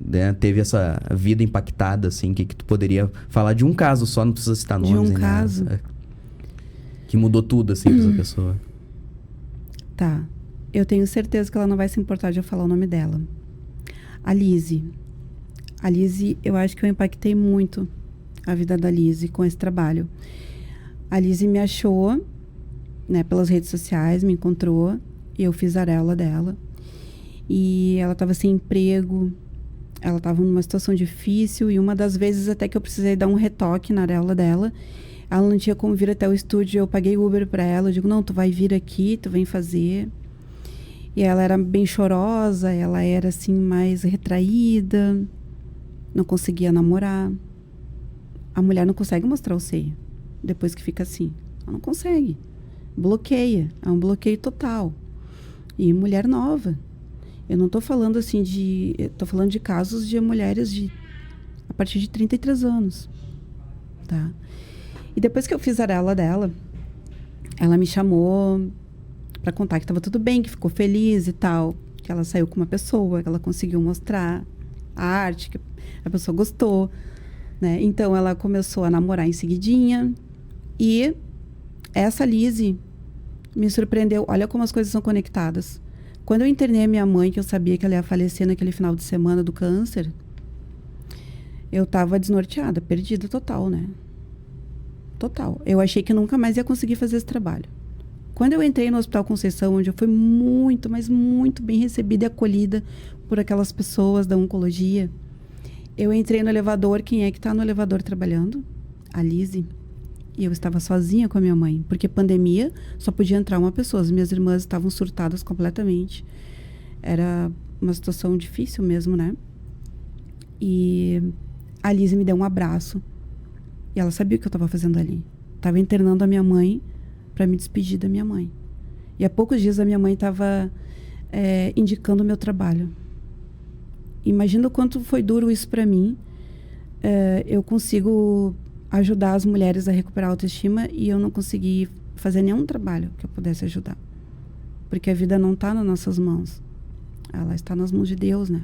né, teve essa vida impactada, assim, que tu poderia falar de um caso só, não precisa citar nomes. De um caso? Nada, que mudou tudo, assim, pra essa pessoa. Tá. Eu tenho certeza que ela não vai se importar de eu falar o nome dela. A Lise. A Lise, eu acho que eu impactei muito a vida da Lise com esse trabalho. A Lise me achou, né, pelas redes sociais, me encontrou, e eu fiz a areola dela. E ela estava sem emprego, ela estava numa situação difícil, e uma das vezes até que eu precisei dar um retoque na areola dela, ela não tinha como vir até o estúdio, eu paguei Uber para ela, eu digo, não, tu vai vir aqui, tu vem fazer. E ela era bem chorosa, ela era assim mais retraída, não conseguia namorar. A mulher não consegue mostrar o seio depois que fica assim. Ela não consegue. Bloqueia, é um bloqueio total. E mulher nova. Eu não tô falando assim tô falando de casos de mulheres a partir de 33 anos, tá? E depois que eu fiz a areola dela, ela me chamou para contar que estava tudo bem, que ficou feliz e tal, que ela saiu com uma pessoa, que ela conseguiu mostrar a arte, que a pessoa gostou, né? Então ela começou a namorar em seguidinha e essa Lise me surpreendeu. Olha como as coisas são conectadas. Quando eu internei a minha mãe, que eu sabia que ela ia falecer naquele final de semana do câncer, eu tava desnorteada, perdida total, né? Total. Eu achei que nunca mais ia conseguir fazer esse trabalho. Quando eu entrei no Hospital Conceição, onde eu fui muito, mas muito bem recebida e acolhida por aquelas pessoas da oncologia, eu entrei no elevador. Quem é que está no elevador trabalhando? A Lise. E eu estava sozinha com a minha mãe, porque pandemia só podia entrar uma pessoa. As minhas irmãs estavam surtadas completamente. Era uma situação difícil mesmo, né? E a Lise me deu um abraço. E ela sabia o que eu estava fazendo ali. Estava internando a minha mãe para me despedir da minha mãe. E há poucos dias a minha mãe estava indicando o meu trabalho. Imagina o quanto foi duro isso para mim. Eu consigo ajudar as mulheres a recuperar a autoestima e eu não consegui fazer nenhum trabalho que eu pudesse ajudar. Porque a vida não está nas nossas mãos. Ela está nas mãos de Deus, né?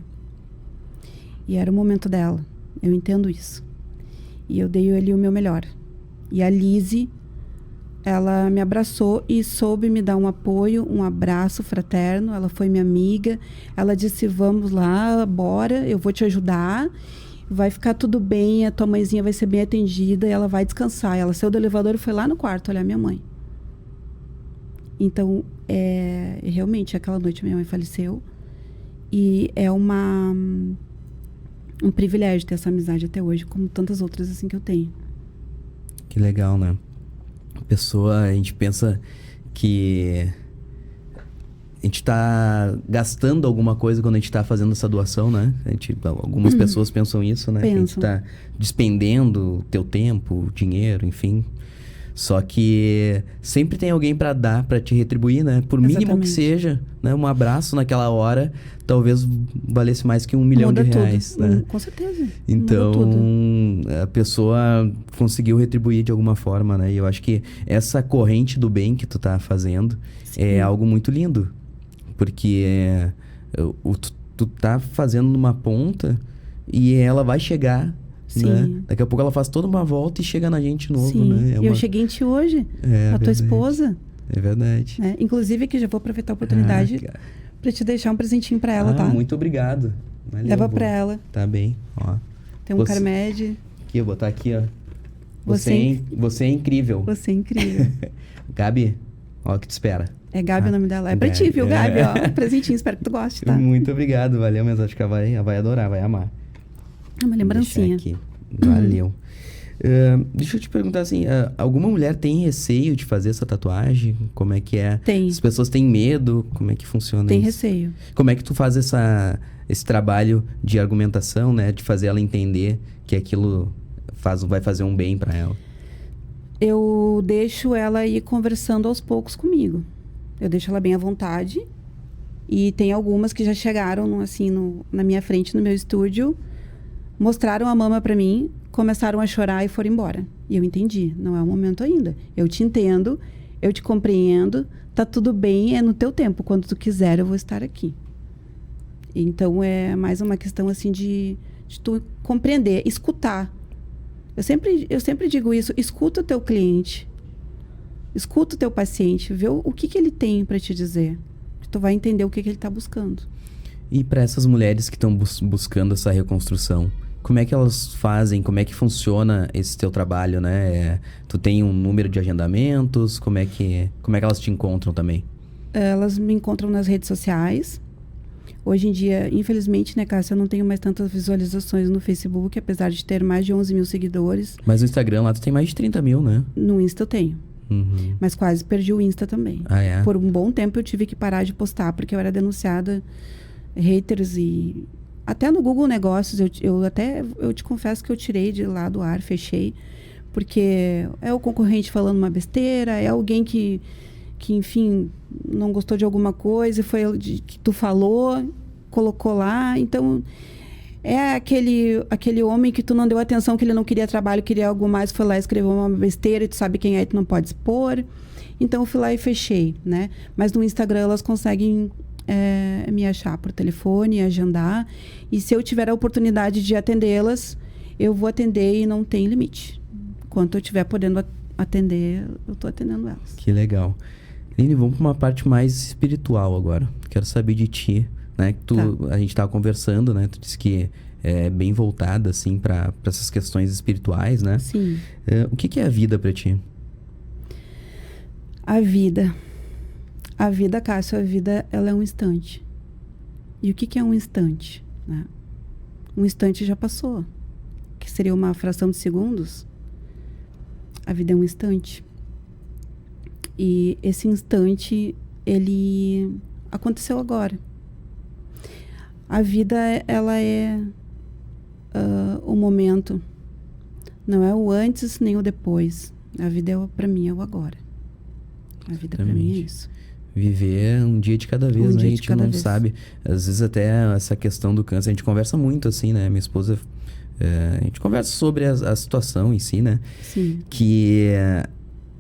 E era o momento dela. Eu entendo isso. E eu dei ali o meu melhor. E a Lise, ela me abraçou e soube me dar um apoio, um abraço fraterno. Ela foi minha amiga. Ela disse, vamos lá, bora, eu vou te ajudar. Vai ficar tudo bem, a tua mãezinha vai ser bem atendida e ela vai descansar. Ela saiu do elevador e foi lá no quarto olhar minha mãe. Então, realmente, aquela noite minha mãe faleceu. E é um privilégio ter essa amizade até hoje, como tantas outras assim que eu tenho. Que legal, né? A gente pensa que a gente tá gastando alguma coisa quando a gente tá fazendo essa doação, né? Algumas pessoas pensam isso, né? Que a gente tá despendendo teu tempo, dinheiro, enfim. Só que sempre tem alguém para dar, para te retribuir, né? Por mínimo que seja, né? Um abraço naquela hora, talvez valesse mais que 1 milhão de reais, né? Com certeza. Então, a pessoa conseguiu retribuir de alguma forma, né? E eu acho que essa corrente do bem que tu tá fazendo é algo muito lindo. Porque tu tá fazendo numa ponta e ela vai chegar... Né? Daqui a pouco ela faz toda uma volta e chega na gente de novo, né? Eu cheguei em ti hoje, a tua esposa. É verdade. Inclusive, aqui já vou aproveitar a oportunidade para te deixar um presentinho para ela, tá? Muito obrigado. Valeu, leva para ela. Tá bem, ó. Tem um Carmed. Aqui, eu vou botar aqui, ó. Você é incrível. Você é incrível. Gabi, ó o que te espera. É Gabi o nome dela. É pra ti, viu, Gabi? Ó, um presentinho, espero que tu goste, tá? Muito obrigado, valeu mesmo. Acho que ela vai adorar, vai amar. É uma lembrancinha. Aqui. Valeu. Deixa eu te perguntar assim, alguma mulher tem receio de fazer essa tatuagem? Como é que é? Tem. As pessoas têm medo? Como é que funciona Tem isso? receio. Como é que tu faz esse trabalho de argumentação, né? De fazer ela entender que aquilo vai fazer um bem pra ela? Eu deixo ela ir conversando aos poucos comigo. Eu deixo ela bem à vontade. E tem algumas que já chegaram assim, na minha frente, no meu estúdio, mostraram a mama pra mim, começaram a chorar e foram embora. E eu entendi, não é o momento ainda. Eu te entendo, eu te compreendo, tá tudo bem, é no teu tempo. Quando tu quiser, eu vou estar aqui. Então, é mais uma questão assim de tu compreender, escutar. Eu sempre digo isso, escuta o teu cliente, escuta o teu paciente, vê o que ele tem para te dizer. Tu vai entender o que ele tá buscando. E para essas mulheres que estão buscando essa reconstrução, como é que elas fazem? Como é que funciona esse teu trabalho, né? Tu tem um número de agendamentos? Como é que elas te encontram também? Elas me encontram nas redes sociais. Hoje em dia, infelizmente, né, Cássia, eu não tenho mais tantas visualizações no Facebook, apesar de ter mais de 11 mil seguidores. Mas no Instagram lá tu tem mais de 30 mil, né? No Insta eu tenho. Uhum. Mas quase perdi o Insta também. Ah, é? Por um bom tempo eu tive que parar de postar, porque eu era denunciada, haters e... Até no Google Negócios, eu te confesso que eu tirei de lá do ar, fechei. Porque é o concorrente falando uma besteira, é alguém que enfim, não gostou de alguma coisa, foi que tu falou, colocou lá. Então, é aquele homem que tu não deu atenção, que ele não queria trabalho, queria algo mais, foi lá e escreveu uma besteira, e tu sabe quem é, tu não pode expor. Então, eu fui lá e fechei, né? Mas no Instagram, elas conseguem me achar por telefone, agendar. E se eu tiver a oportunidade de atendê-las, eu vou atender e não tem limite. Enquanto eu estiver podendo atender, eu estou atendendo elas. Que legal. Aline, vamos para uma parte mais espiritual agora. Quero saber de ti, né? A gente estava conversando, né? Tu disse que é bem voltada, assim, para essas questões espirituais, né? Sim. O que é a vida para ti? A vida, Cássio, a vida, ela é um instante. E o que é um instante, né? Um instante já passou, que seria uma fração de segundos. A vida é um instante. E esse instante, ele aconteceu agora. A vida, ela é o momento. Não é o antes nem o depois. A vida, para mim, é o agora. A vida, para mim, é isso. Viver um dia de cada vez, né? A gente não sabe. Às vezes até essa questão do câncer, a gente conversa muito assim, né? Minha esposa, a gente conversa sobre a situação em si, né? Sim. Que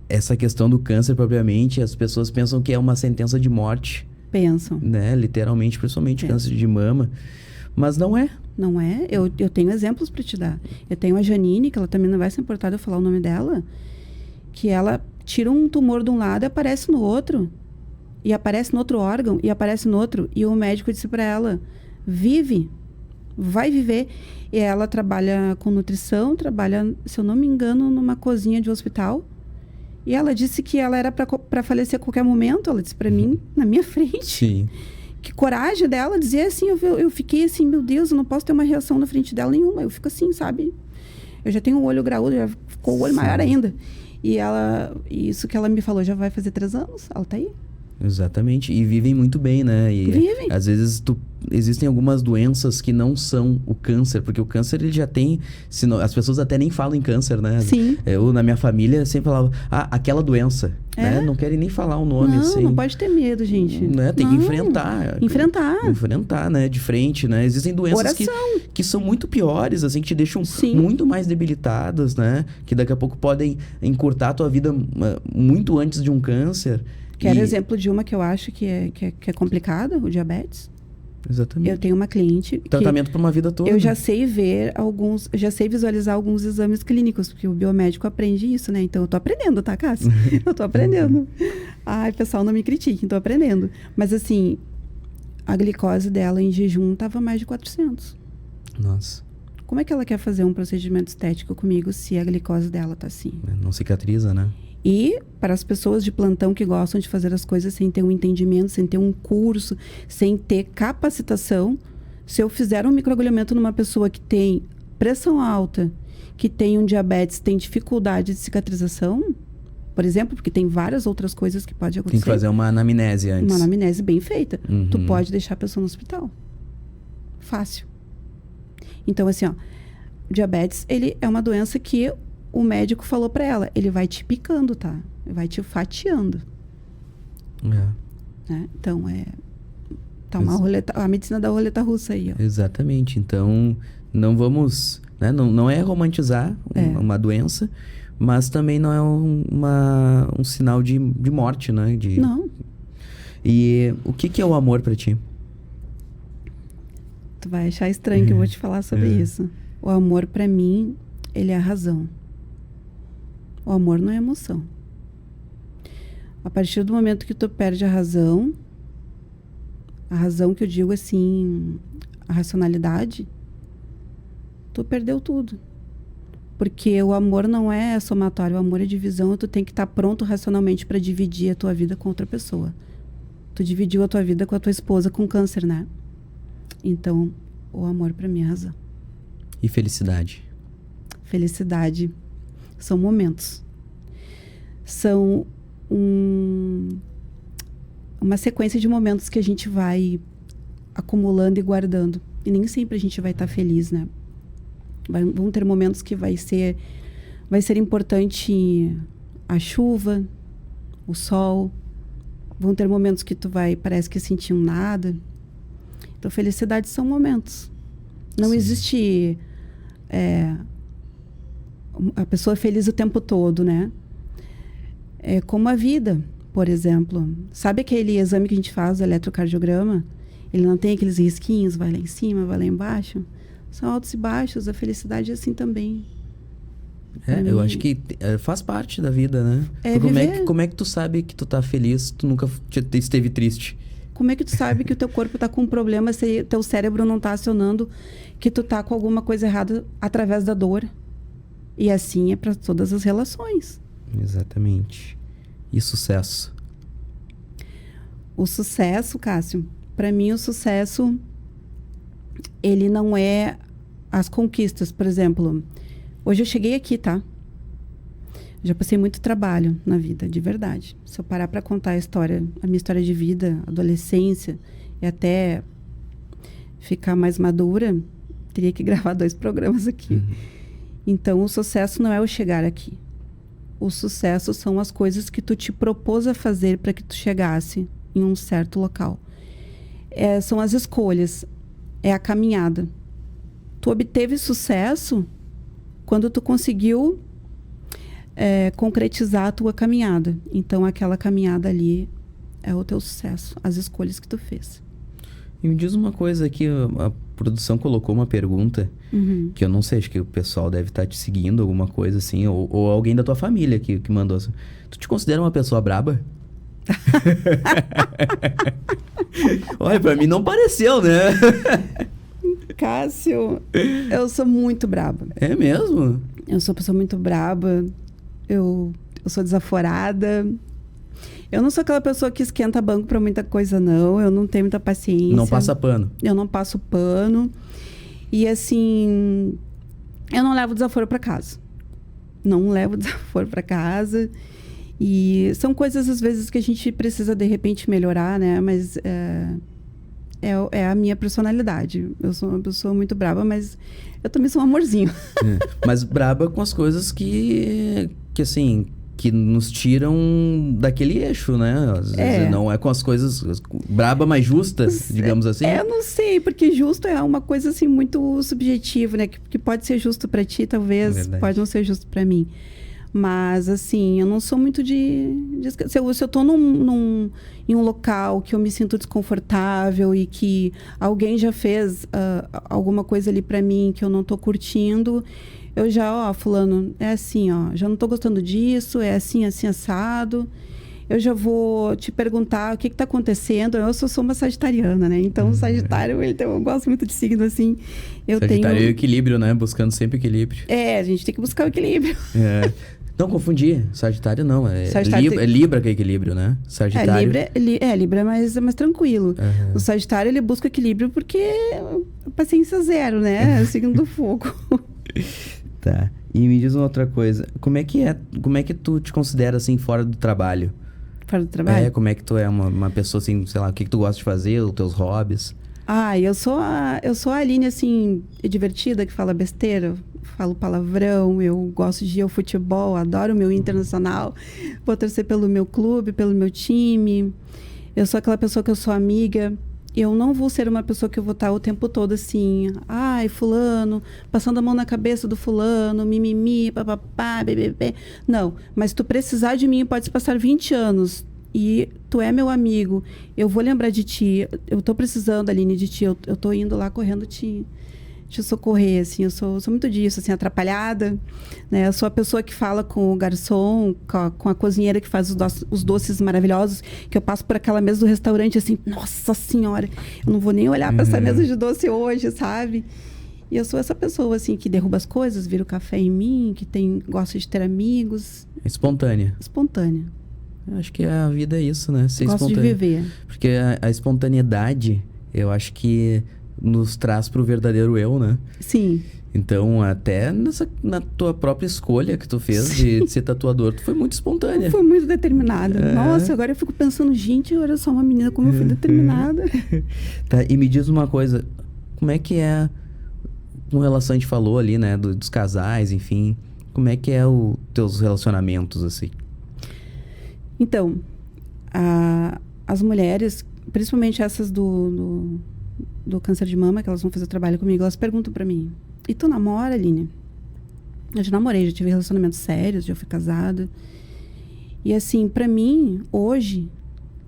essa questão do câncer propriamente, as pessoas pensam que é uma sentença de morte. Pensam. Né? Literalmente, principalmente câncer de mama. Mas não é. Não é. Eu tenho exemplos para te dar. Eu tenho a Janine, que ela também não vai se importar de eu falar o nome dela, que ela tira um tumor de um lado e aparece no outro. E aparece no outro órgão, e aparece no outro. E o médico disse para ela, vive, vai viver. E ela trabalha com nutrição, trabalha, se eu não me engano, numa cozinha de hospital. E ela disse que ela era para falecer a qualquer momento. Ela disse para mim, na minha frente. Sim. Que coragem dela dizer assim, eu fiquei assim, meu Deus, eu não posso ter uma reação na frente dela nenhuma. Eu fico assim, sabe? Eu já tenho um olho graúdo, já ficou o olho maior ainda. E isso que ela me falou, já vai fazer 3 anos, ela tá aí. Exatamente. E vivem muito bem, né? E Vivem. às vezes existem algumas doenças que não são o câncer, porque o câncer ele já tem... As pessoas até nem falam em câncer, né? Sim. Eu, na minha família, sempre falava, aquela doença, né? Não querem nem falar o nome, assim. Não pode ter medo, gente. Né? Tem que enfrentar. Enfrentar, né? De frente, né? Existem doenças que são muito piores, assim, que te deixam muito mais debilitadas, né? Que daqui a pouco podem encurtar a tua vida muito antes de um câncer. Quero exemplo de uma que eu acho que é complicada, o diabetes. Exatamente. Eu tenho uma cliente tratamento para uma vida toda. Eu já sei já sei visualizar alguns exames clínicos, porque o biomédico aprende isso, né? Então eu tô aprendendo, tá, Cássia? Eu tô aprendendo. Ai, pessoal, não me critiquem, tô aprendendo. Mas assim, a glicose dela em jejum tava mais de 400. Nossa. Como é que ela quer fazer um procedimento estético comigo se a glicose dela tá assim? Não cicatriza, né? E para as pessoas de plantão que gostam de fazer as coisas sem ter um entendimento, sem ter um curso, sem ter capacitação, se eu fizer um microagulhamento numa pessoa que tem pressão alta, que tem um diabetes, tem dificuldade de cicatrização, por exemplo, porque tem várias outras coisas que pode acontecer. Tem que fazer uma anamnese antes. Uma anamnese bem feita. Tu pode deixar a pessoa no hospital. Fácil. Então, assim, ó, diabetes, ele é uma doença que o médico falou pra ela, ele vai te picando, tá? Ele vai te fatiando. Né? Então, tá uma roleta, a medicina da roleta russa aí, ó. Exatamente. Então, não vamos... Né? Não é romantizar uma doença, mas também não é um sinal de morte, né? Não. E o que é o amor pra ti? Tu vai achar estranho que eu vou te falar sobre isso. O amor, pra mim, ele é a razão. O amor não é emoção. A partir do momento que tu perde a razão que eu digo assim, a racionalidade, tu perdeu tudo. Porque o amor não é somatório, o amor é divisão, e tu tem que estar pronto racionalmente para dividir a tua vida com outra pessoa. Tu dividiu a tua vida com a tua esposa com câncer, né? Então, o amor para mim é razão. E felicidade? Felicidade são momentos. São uma sequência de momentos que a gente vai acumulando e guardando. E nem sempre a gente vai estar feliz, né? Vão ter momentos que vai ser importante a chuva, o sol. Vão ter momentos que parece que sentir um nada. Então, felicidade são momentos. Não existe a pessoa feliz o tempo todo, né? É como a vida, por exemplo. Sabe aquele exame que a gente faz, o eletrocardiograma? Ele não tem aqueles risquinhos, vai lá em cima, vai lá embaixo. São altos e baixos, a felicidade é assim também. Eu acho que faz parte da vida, né? Como é que tu sabe que tu tá feliz, tu nunca esteve triste? Como é que tu sabe que o teu corpo tá com um problema se teu cérebro não tá acionando, que tu tá com alguma coisa errada através da dor? E assim é para todas as relações. Exatamente. E sucesso? O sucesso, Cássio, para mim o sucesso, ele não é as conquistas. Por exemplo, hoje eu cheguei aqui, tá? Já passei muito trabalho na vida, de verdade. Se eu parar para contar a minha história de vida, adolescência, e até ficar mais madura, teria que gravar 2 programas aqui. Então, o sucesso não é o chegar aqui. O sucesso são as coisas que tu te propôs a fazer para que tu chegasse em um certo local. São as escolhas, é a caminhada. Tu obteve sucesso quando tu conseguiu concretizar a tua caminhada. Então, aquela caminhada ali é o teu sucesso, as escolhas que tu fez. E me diz uma coisa aqui, a produção colocou uma pergunta que eu não sei, acho que o pessoal deve estar te seguindo, alguma coisa assim, ou alguém da tua família que mandou. Tu te considera uma pessoa braba? Olha, pra mim não pareceu, né? Cássio, eu sou muito braba. É mesmo? Eu sou uma pessoa muito braba, eu sou desaforada. Eu não sou aquela pessoa que esquenta banco pra muita coisa, não. Eu não tenho muita paciência. Não passa pano. Eu não passo pano. E assim, eu não levo desaforo pra casa. Não levo desaforo pra casa. E são coisas, às vezes, que a gente precisa, de repente, melhorar, né? Mas é a minha personalidade. Eu sou uma pessoa muito brava, mas eu também sou um amorzinho. Mas braba com as coisas que assim, que nos tiram daquele eixo, né? Às vezes não é com as coisas braba, mas justa, digamos assim. Eu não sei, porque justo é uma coisa, assim, muito subjetiva, né? Que pode ser justo para ti, talvez pode não ser justo para mim. Mas, assim, eu não sou muito se eu tô em um local que eu me sinto desconfortável e que alguém já fez alguma coisa ali pra mim que eu não tô curtindo, eu já, fulano, é assim, já não tô gostando disso, é assim, assim, assado. Eu já vou te perguntar o que tá acontecendo. Eu sou uma sagitariana, né? Então, o Sagitário, eu gosto muito de signo, assim. Sagitário é o equilíbrio, né? Buscando sempre equilíbrio. A gente tem que buscar o equilíbrio. Não confundir. Sagitário não. É Libra que é equilíbrio, né? Sagitário. Libra é mais tranquilo. Uhum. O Sagitário, ele busca equilíbrio porque paciência zero, né? Signo do fogo. Tá. E me diz uma outra coisa. Como é que tu te considera, assim, fora do trabalho? Fora do trabalho? Como é que tu é uma pessoa, assim, sei lá, o que tu gosta de fazer, os teus hobbies? Eu sou a Aline, assim, divertida, que fala besteira, falo palavrão, eu gosto de ir ao futebol, adoro o meu Internacional, vou torcer pelo meu clube, pelo meu time. Eu sou aquela pessoa que eu sou amiga. Eu não vou ser uma pessoa que eu vou estar o tempo todo assim, fulano, passando a mão na cabeça do fulano, mimimi, papapá, bebê. Não, mas tu precisar de mim, pode passar 20 anos e tu é meu amigo, eu vou lembrar de ti, eu tô precisando, Aline, de ti, eu tô indo lá correndo te socorrer, assim, eu sou muito disso, assim, atrapalhada, né? Eu sou a pessoa que fala com o garçom, com a cozinheira que faz os doces maravilhosos, que eu passo por aquela mesa do restaurante, assim, nossa senhora, eu não vou nem olhar para essa mesa de doce hoje, sabe? E eu sou essa pessoa, assim, que derruba as coisas, vira o café em mim, que gosta de ter amigos. Espontânea. Espontânea. Eu acho que a vida é isso, né? Ser gosto espontânea. de viver. Porque a espontaneidade, eu acho que nos traz pro verdadeiro eu, né? Sim. Então, até na tua própria escolha que tu fez de ser tatuador, tu foi muito espontânea. Foi muito determinada. Nossa, agora eu fico pensando, gente, eu era só uma menina, como eu fui determinada. Tá, e me diz uma coisa, como é que é, com relação, a gente falou ali, né, dos casais, enfim, como é que é os teus relacionamentos, assim? Então, as mulheres, principalmente essas do câncer de mama, que elas vão fazer trabalho comigo, elas perguntam pra mim, e tu namora, Aline? Eu já namorei, já tive relacionamentos sérios, já fui casada. E assim, pra mim, hoje,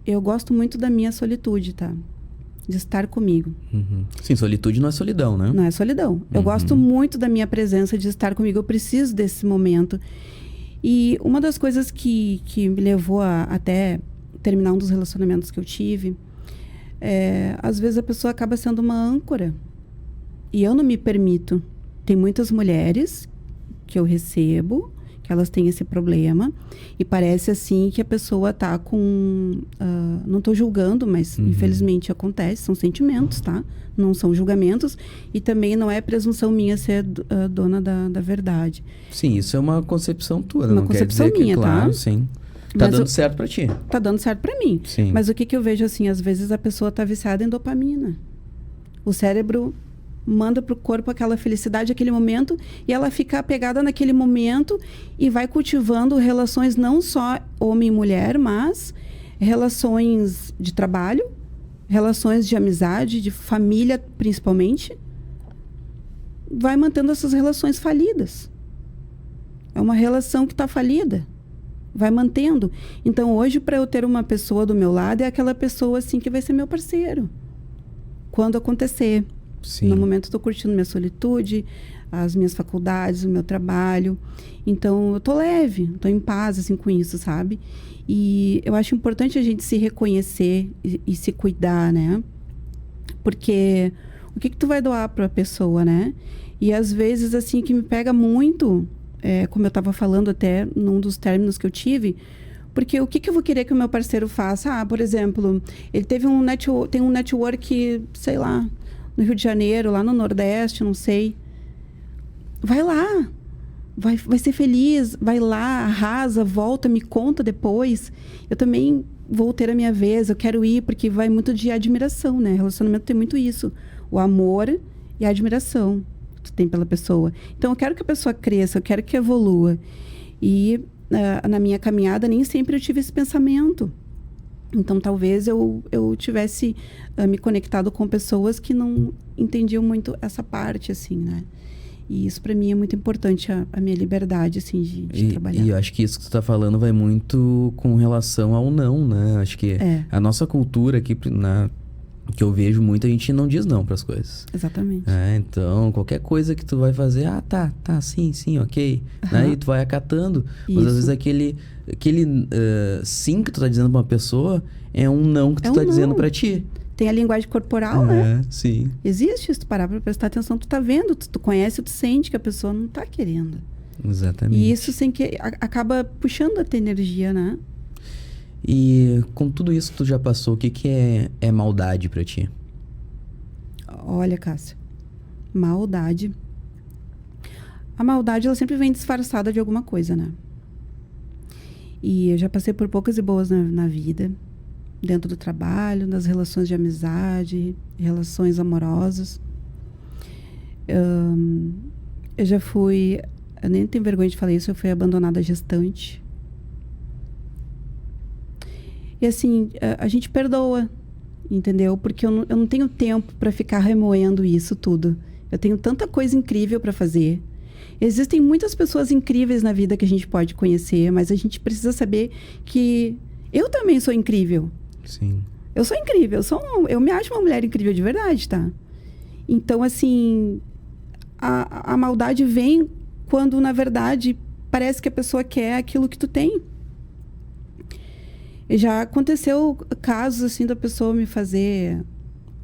eu gosto muito da minha solitude, tá? De estar comigo. Uhum. Sim, solitude não é solidão, né? Não é solidão. Eu gosto muito da minha presença, de estar comigo. Eu preciso desse momento. E uma das coisas que me levou a até terminar um dos relacionamentos que eu tive, às vezes a pessoa acaba sendo uma âncora. E eu não me permito. Tem muitas mulheres que eu recebo, que elas têm esse problema. E parece assim que a pessoa tá com... não estou julgando, mas infelizmente acontece. São sentimentos, tá? Não são julgamentos. E também não é presunção minha ser dona da verdade. Sim, isso é uma concepção tua. Uma não concepção quer dizer minha, que, claro, tá? sim. Tá dando certo pra ti. Tá dando certo pra mim. Sim. Mas o que eu vejo assim, às vezes a pessoa tá viciada em dopamina. O cérebro manda pro corpo aquela felicidade, aquele momento, e ela fica apegada naquele momento e vai cultivando relações não só homem e mulher, mas relações de trabalho, relações de amizade, de família principalmente. Vai mantendo essas relações falidas. É uma relação que está falida. Vai mantendo. Então, hoje, para eu ter uma pessoa do meu lado, é aquela pessoa assim que vai ser meu parceiro. Quando acontecer. Sim. No momento, estou curtindo minha solitude, as minhas faculdades, o meu trabalho. Então, eu tô leve, tô em paz assim, com isso, sabe? E eu acho importante a gente se reconhecer e se cuidar, né? Porque o que tu vai doar para a pessoa, né? E às vezes, assim, que me pega muito... como eu estava falando até num dos términos que eu tive, porque o que eu vou querer que o meu parceiro faça? Por exemplo, ele teve tem um network, sei lá, no Rio de Janeiro, lá no Nordeste, não sei. Vai lá. vai ser feliz, vai lá, arrasa, volta, me conta depois. Eu também vou ter a minha vez, eu quero ir, porque vai muito de admiração, né? Relacionamento tem muito isso. O amor e a admiração que tu tem pela pessoa. Então, eu quero que a pessoa cresça, eu quero que evolua. E na minha caminhada, nem sempre eu tive esse pensamento. Então, talvez eu tivesse me conectado com pessoas que não entendiam muito essa parte, assim, né? E isso, para mim, é muito importante, a minha liberdade, assim, de trabalhar. E eu acho que isso que tu tá falando vai muito com relação ao não, né? Acho que a nossa cultura aqui, que eu vejo muito, a gente não diz não pras coisas. Exatamente. Então, qualquer coisa que tu vai fazer, tá, sim, ok. Né? E tu vai acatando. Mas às vezes aquele sim que tu tá dizendo pra uma pessoa é um não que tu tá dizendo pra ti. Tem a linguagem corporal, né? Sim. Existe, se tu parar pra prestar atenção, tu tá vendo, tu conhece, tu sente que a pessoa não tá querendo. Exatamente. E isso sem que acaba puxando a tua energia, né? E com tudo isso que tu já passou, o que é maldade pra ti? Olha, Cássia, maldade. A maldade, ela sempre vem disfarçada de alguma coisa, né? E eu já passei por poucas e boas na vida. Dentro do trabalho, nas relações de amizade, relações amorosas. Eu já fui... Eu nem tenho vergonha de falar isso, eu fui abandonada gestante. E assim, a gente perdoa, entendeu? Porque eu não tenho tempo para ficar remoendo isso tudo. Eu tenho tanta coisa incrível para fazer. Existem muitas pessoas incríveis na vida que a gente pode conhecer, mas a gente precisa saber que eu também sou incrível. Sim. Eu sou incrível, eu me acho uma mulher incrível de verdade, tá? Então, assim, a maldade vem quando, na verdade, parece que a pessoa quer aquilo que tu tem. E já aconteceu casos, assim, da pessoa me fazer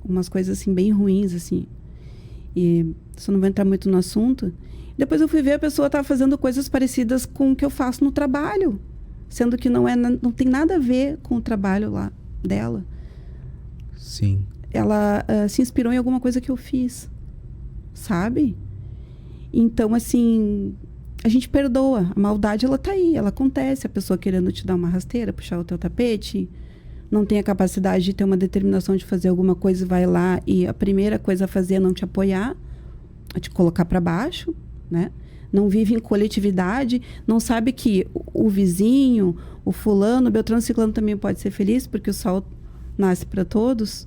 umas coisas, assim, bem ruins, assim. E só não vou entrar muito no assunto. Depois eu fui ver, a pessoa estava fazendo coisas parecidas com o que eu faço no trabalho. Sendo que não tem nada a ver com o trabalho lá dela. Sim. Ela se inspirou em alguma coisa que eu fiz, sabe? Então, assim, a gente perdoa. A maldade, ela tá aí, ela acontece. A pessoa querendo te dar uma rasteira, puxar o teu tapete, não tem a capacidade de ter uma determinação de fazer alguma coisa, vai lá e a primeira coisa a fazer é não te apoiar, a te colocar para baixo, né? Não vive em coletividade, não sabe que o vizinho, o fulano, o Beltrano, Ciclano também pode ser feliz, porque o sol nasce para todos.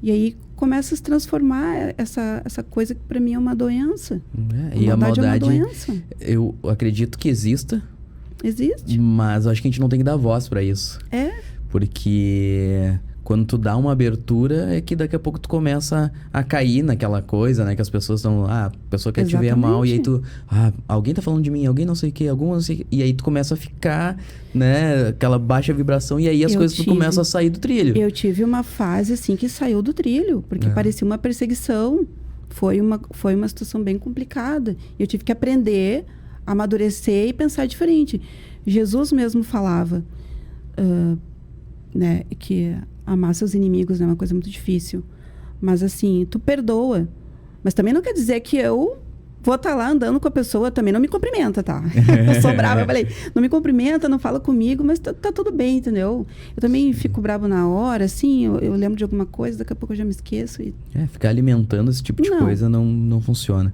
E aí começa a se transformar essa coisa que para mim é uma doença. E a maldade é uma doença. Eu acredito que exista. Existe. Mas eu acho que a gente não tem que dar voz para isso. Porque quando tu dá uma abertura, é que daqui a pouco tu começa a cair naquela coisa, né? Que as pessoas estão... a pessoa quer te ver mal. E aí tu... alguém tá falando de mim, alguém não sei o quê, algum não sei o quê. E aí tu começa a ficar, né? Aquela baixa vibração. E aí as coisas começam a sair do trilho. Eu tive uma fase, assim, que saiu do trilho. Porque parecia uma perseguição. Foi uma situação bem complicada. Eu tive que aprender, amadurecer e pensar diferente. Jesus mesmo falava... né? Que... amar seus inimigos é uma coisa muito difícil. Mas assim, tu perdoa. Mas também não quer dizer que eu vou estar lá andando com a pessoa, também não me cumprimenta, tá? Eu sou brava, eu falei, não me cumprimenta, não fala comigo, mas tá tudo bem, entendeu? Eu também fico bravo na hora, assim, eu lembro de alguma coisa, daqui a pouco eu já me esqueço. Ficar alimentando esse tipo de coisa não funciona.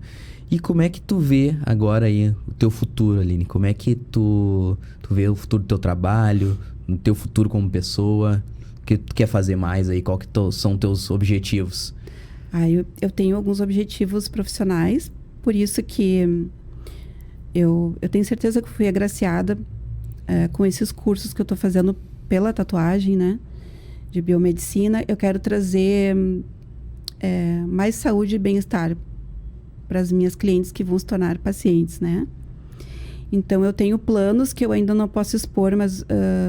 E como é que tu vê agora aí o teu futuro, Aline? Como é que tu vê o futuro do teu trabalho, o teu futuro como pessoa? O que tu quer fazer mais aí? Qual que são teus objetivos? Eu tenho alguns objetivos profissionais, por isso que eu tenho certeza que fui agraciada com esses cursos que eu estou fazendo pela tatuagem, né? De biomedicina. Eu quero trazer mais saúde e bem-estar para as minhas clientes que vão se tornar pacientes, né? Então, eu tenho planos que eu ainda não posso expor, mas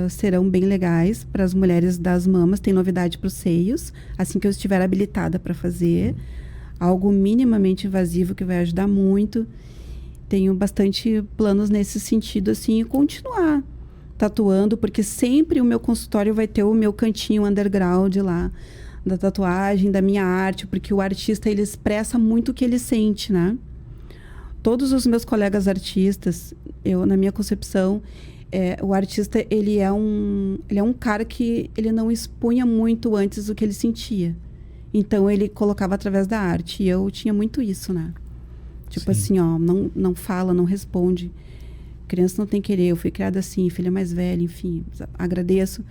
serão bem legais para as mulheres das mamas. Tem novidade para os seios, assim que eu estiver habilitada para fazer. Algo minimamente invasivo que vai ajudar muito. Tenho bastante planos nesse sentido, assim, e continuar tatuando, porque sempre o meu consultório vai ter o meu cantinho underground lá, da tatuagem, da minha arte, porque o artista, ele expressa muito o que ele sente, né? todos os meus colegas artistas, na minha concepção, o artista, ele é um cara que ele não expunha muito antes do que ele sentia. Então, ele colocava através da arte. E eu tinha muito isso, né? Tipo assim, ó, não fala, não responde. Criança não tem querer. Eu fui criada assim, filha mais velha, enfim. Agradeço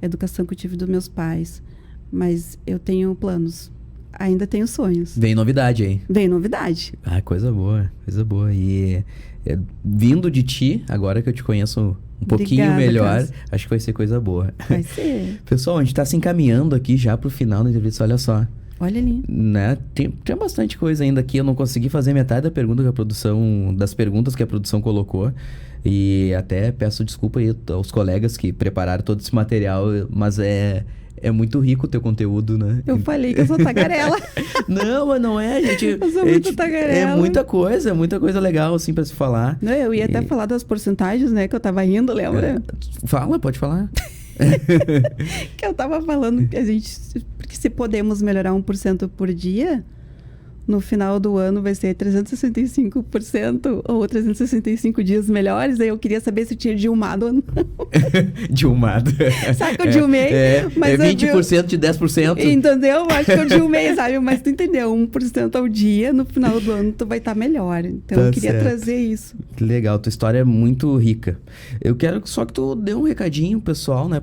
a educação que eu tive dos meus pais. Mas eu tenho planos. Ainda tenho sonhos. Vem novidade aí. Vem novidade. Ah, coisa boa, coisa boa. E vindo de ti, agora que eu te conheço um pouquinho Obrigada, melhor, Cássio. acho que vai ser coisa boa. Vai ser. Pessoal, a gente tá se encaminhando aqui já pro final da entrevista, olha só. Olha ali. Né? Tem bastante coisa ainda aqui. Eu não consegui fazer metade das perguntas que a produção colocou. E até peço desculpa aí aos colegas que prepararam todo esse material, mas é muito rico o teu conteúdo, né? Eu falei que eu sou tagarela. Não, mas não é, gente. Eu sou muito tagarela. É muita coisa legal, assim, pra se falar. Não, eu ia até falar das porcentagens, né? Que eu tava rindo, lembra? Fala, pode falar. Que eu tava falando que porque se podemos melhorar 1% por dia, no final do ano vai ser 365% ou 365 dias melhores. Aí eu queria saber se tinha dilmado ou não. Dilmado. Sabe que eu dilmei? Mas 20% de 10%. Entendeu? Acho que eu dilmei, sabe? Mas tu entendeu? 1% ao dia, no final do ano tu vai estar melhor. Então eu queria trazer isso. Que legal, tua história é muito rica. Eu quero só que tu dê um recadinho pessoal, né?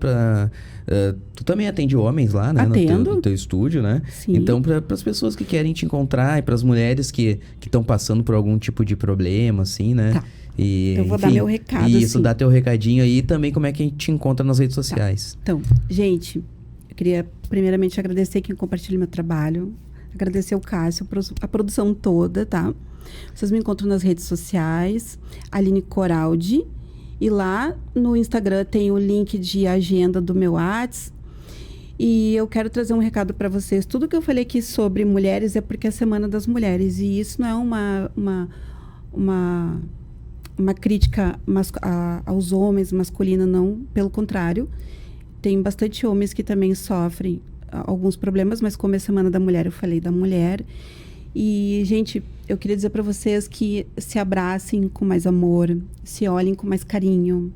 Tu também atende homens lá, né? Atendo. No teu estúdio, né? Sim. Então, para as pessoas que querem te encontrar e para as mulheres que estão passando por algum tipo de problema, assim, né? Tá. E, eu vou dar meu recado, isso, assim. dá teu recadinho aí e também como é que a gente te encontra nas redes sociais. Então, gente, eu queria primeiramente agradecer quem compartilha meu trabalho, agradecer o Cássio, a produção toda, tá? Vocês me encontram nas redes sociais, Aline Coraldi, e lá no Instagram tem o link de agenda do meu WhatsApp. E eu quero trazer um recado para vocês. Tudo que eu falei aqui sobre mulheres é porque é a Semana das Mulheres. E isso não é uma crítica aos homens masculina, não. Pelo contrário, tem bastante homens que também sofrem alguns problemas, mas como é a Semana da Mulher, eu falei da mulher. E, gente, eu queria dizer para vocês que se abracem com mais amor, se olhem com mais carinho,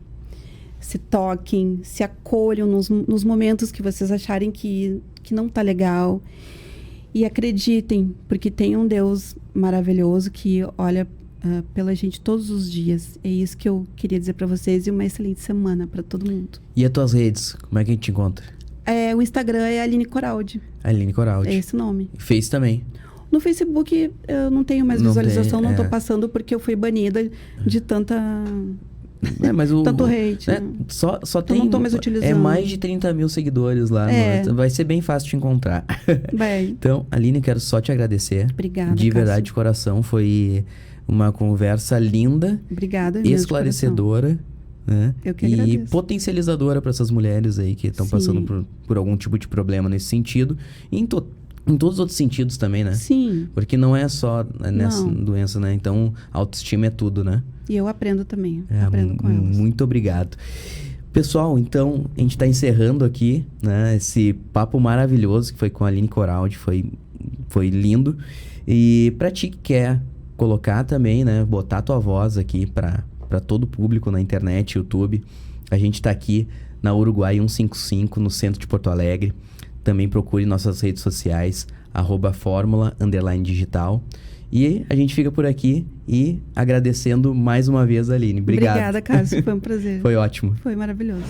se toquem, se acolham nos momentos que vocês acharem que não tá legal. E acreditem, porque tem um Deus maravilhoso que olha pela gente todos os dias. É isso que eu queria dizer para vocês e uma excelente semana para todo mundo. E as tuas redes, como é que a gente te encontra? O Instagram é Aline Coraldi. Aline Coraldi. É esse o nome. Face também. No Facebook eu não tenho mais visualização, não tô passando porque eu fui banida de tanta... Mas tanto hate. Né? Só então tem... não tô mais utilizando. É mais de 30 mil seguidores lá. Vai ser bem fácil de encontrar. Bem. Então, Aline, quero só te agradecer. Obrigada, de verdade, Cássio. de coração. Foi uma conversa linda. Obrigada. Esclarecedora. Né? Eu que agradeço. E potencializadora para essas mulheres aí que estão passando por algum tipo de problema nesse sentido. E em todos os outros sentidos também, né? Sim. Porque não é só nessa doença, né? Então, autoestima é tudo, né? E eu aprendo também. Aprendo com elas. Muito obrigado. Pessoal, então, a gente está encerrando aqui, né? Esse papo maravilhoso que foi com a Aline Coraldi. Foi lindo. E para ti que quer colocar também, né? Botar tua voz aqui para todo o público na internet, YouTube. A gente está aqui na Uruguai 155, no centro de Porto Alegre. Também procure nossas redes sociais, @formula_digital. E a gente fica por aqui e agradecendo mais uma vez a Aline. Obrigado. Obrigada, Cássio. Foi um prazer. Foi ótimo. Foi maravilhoso.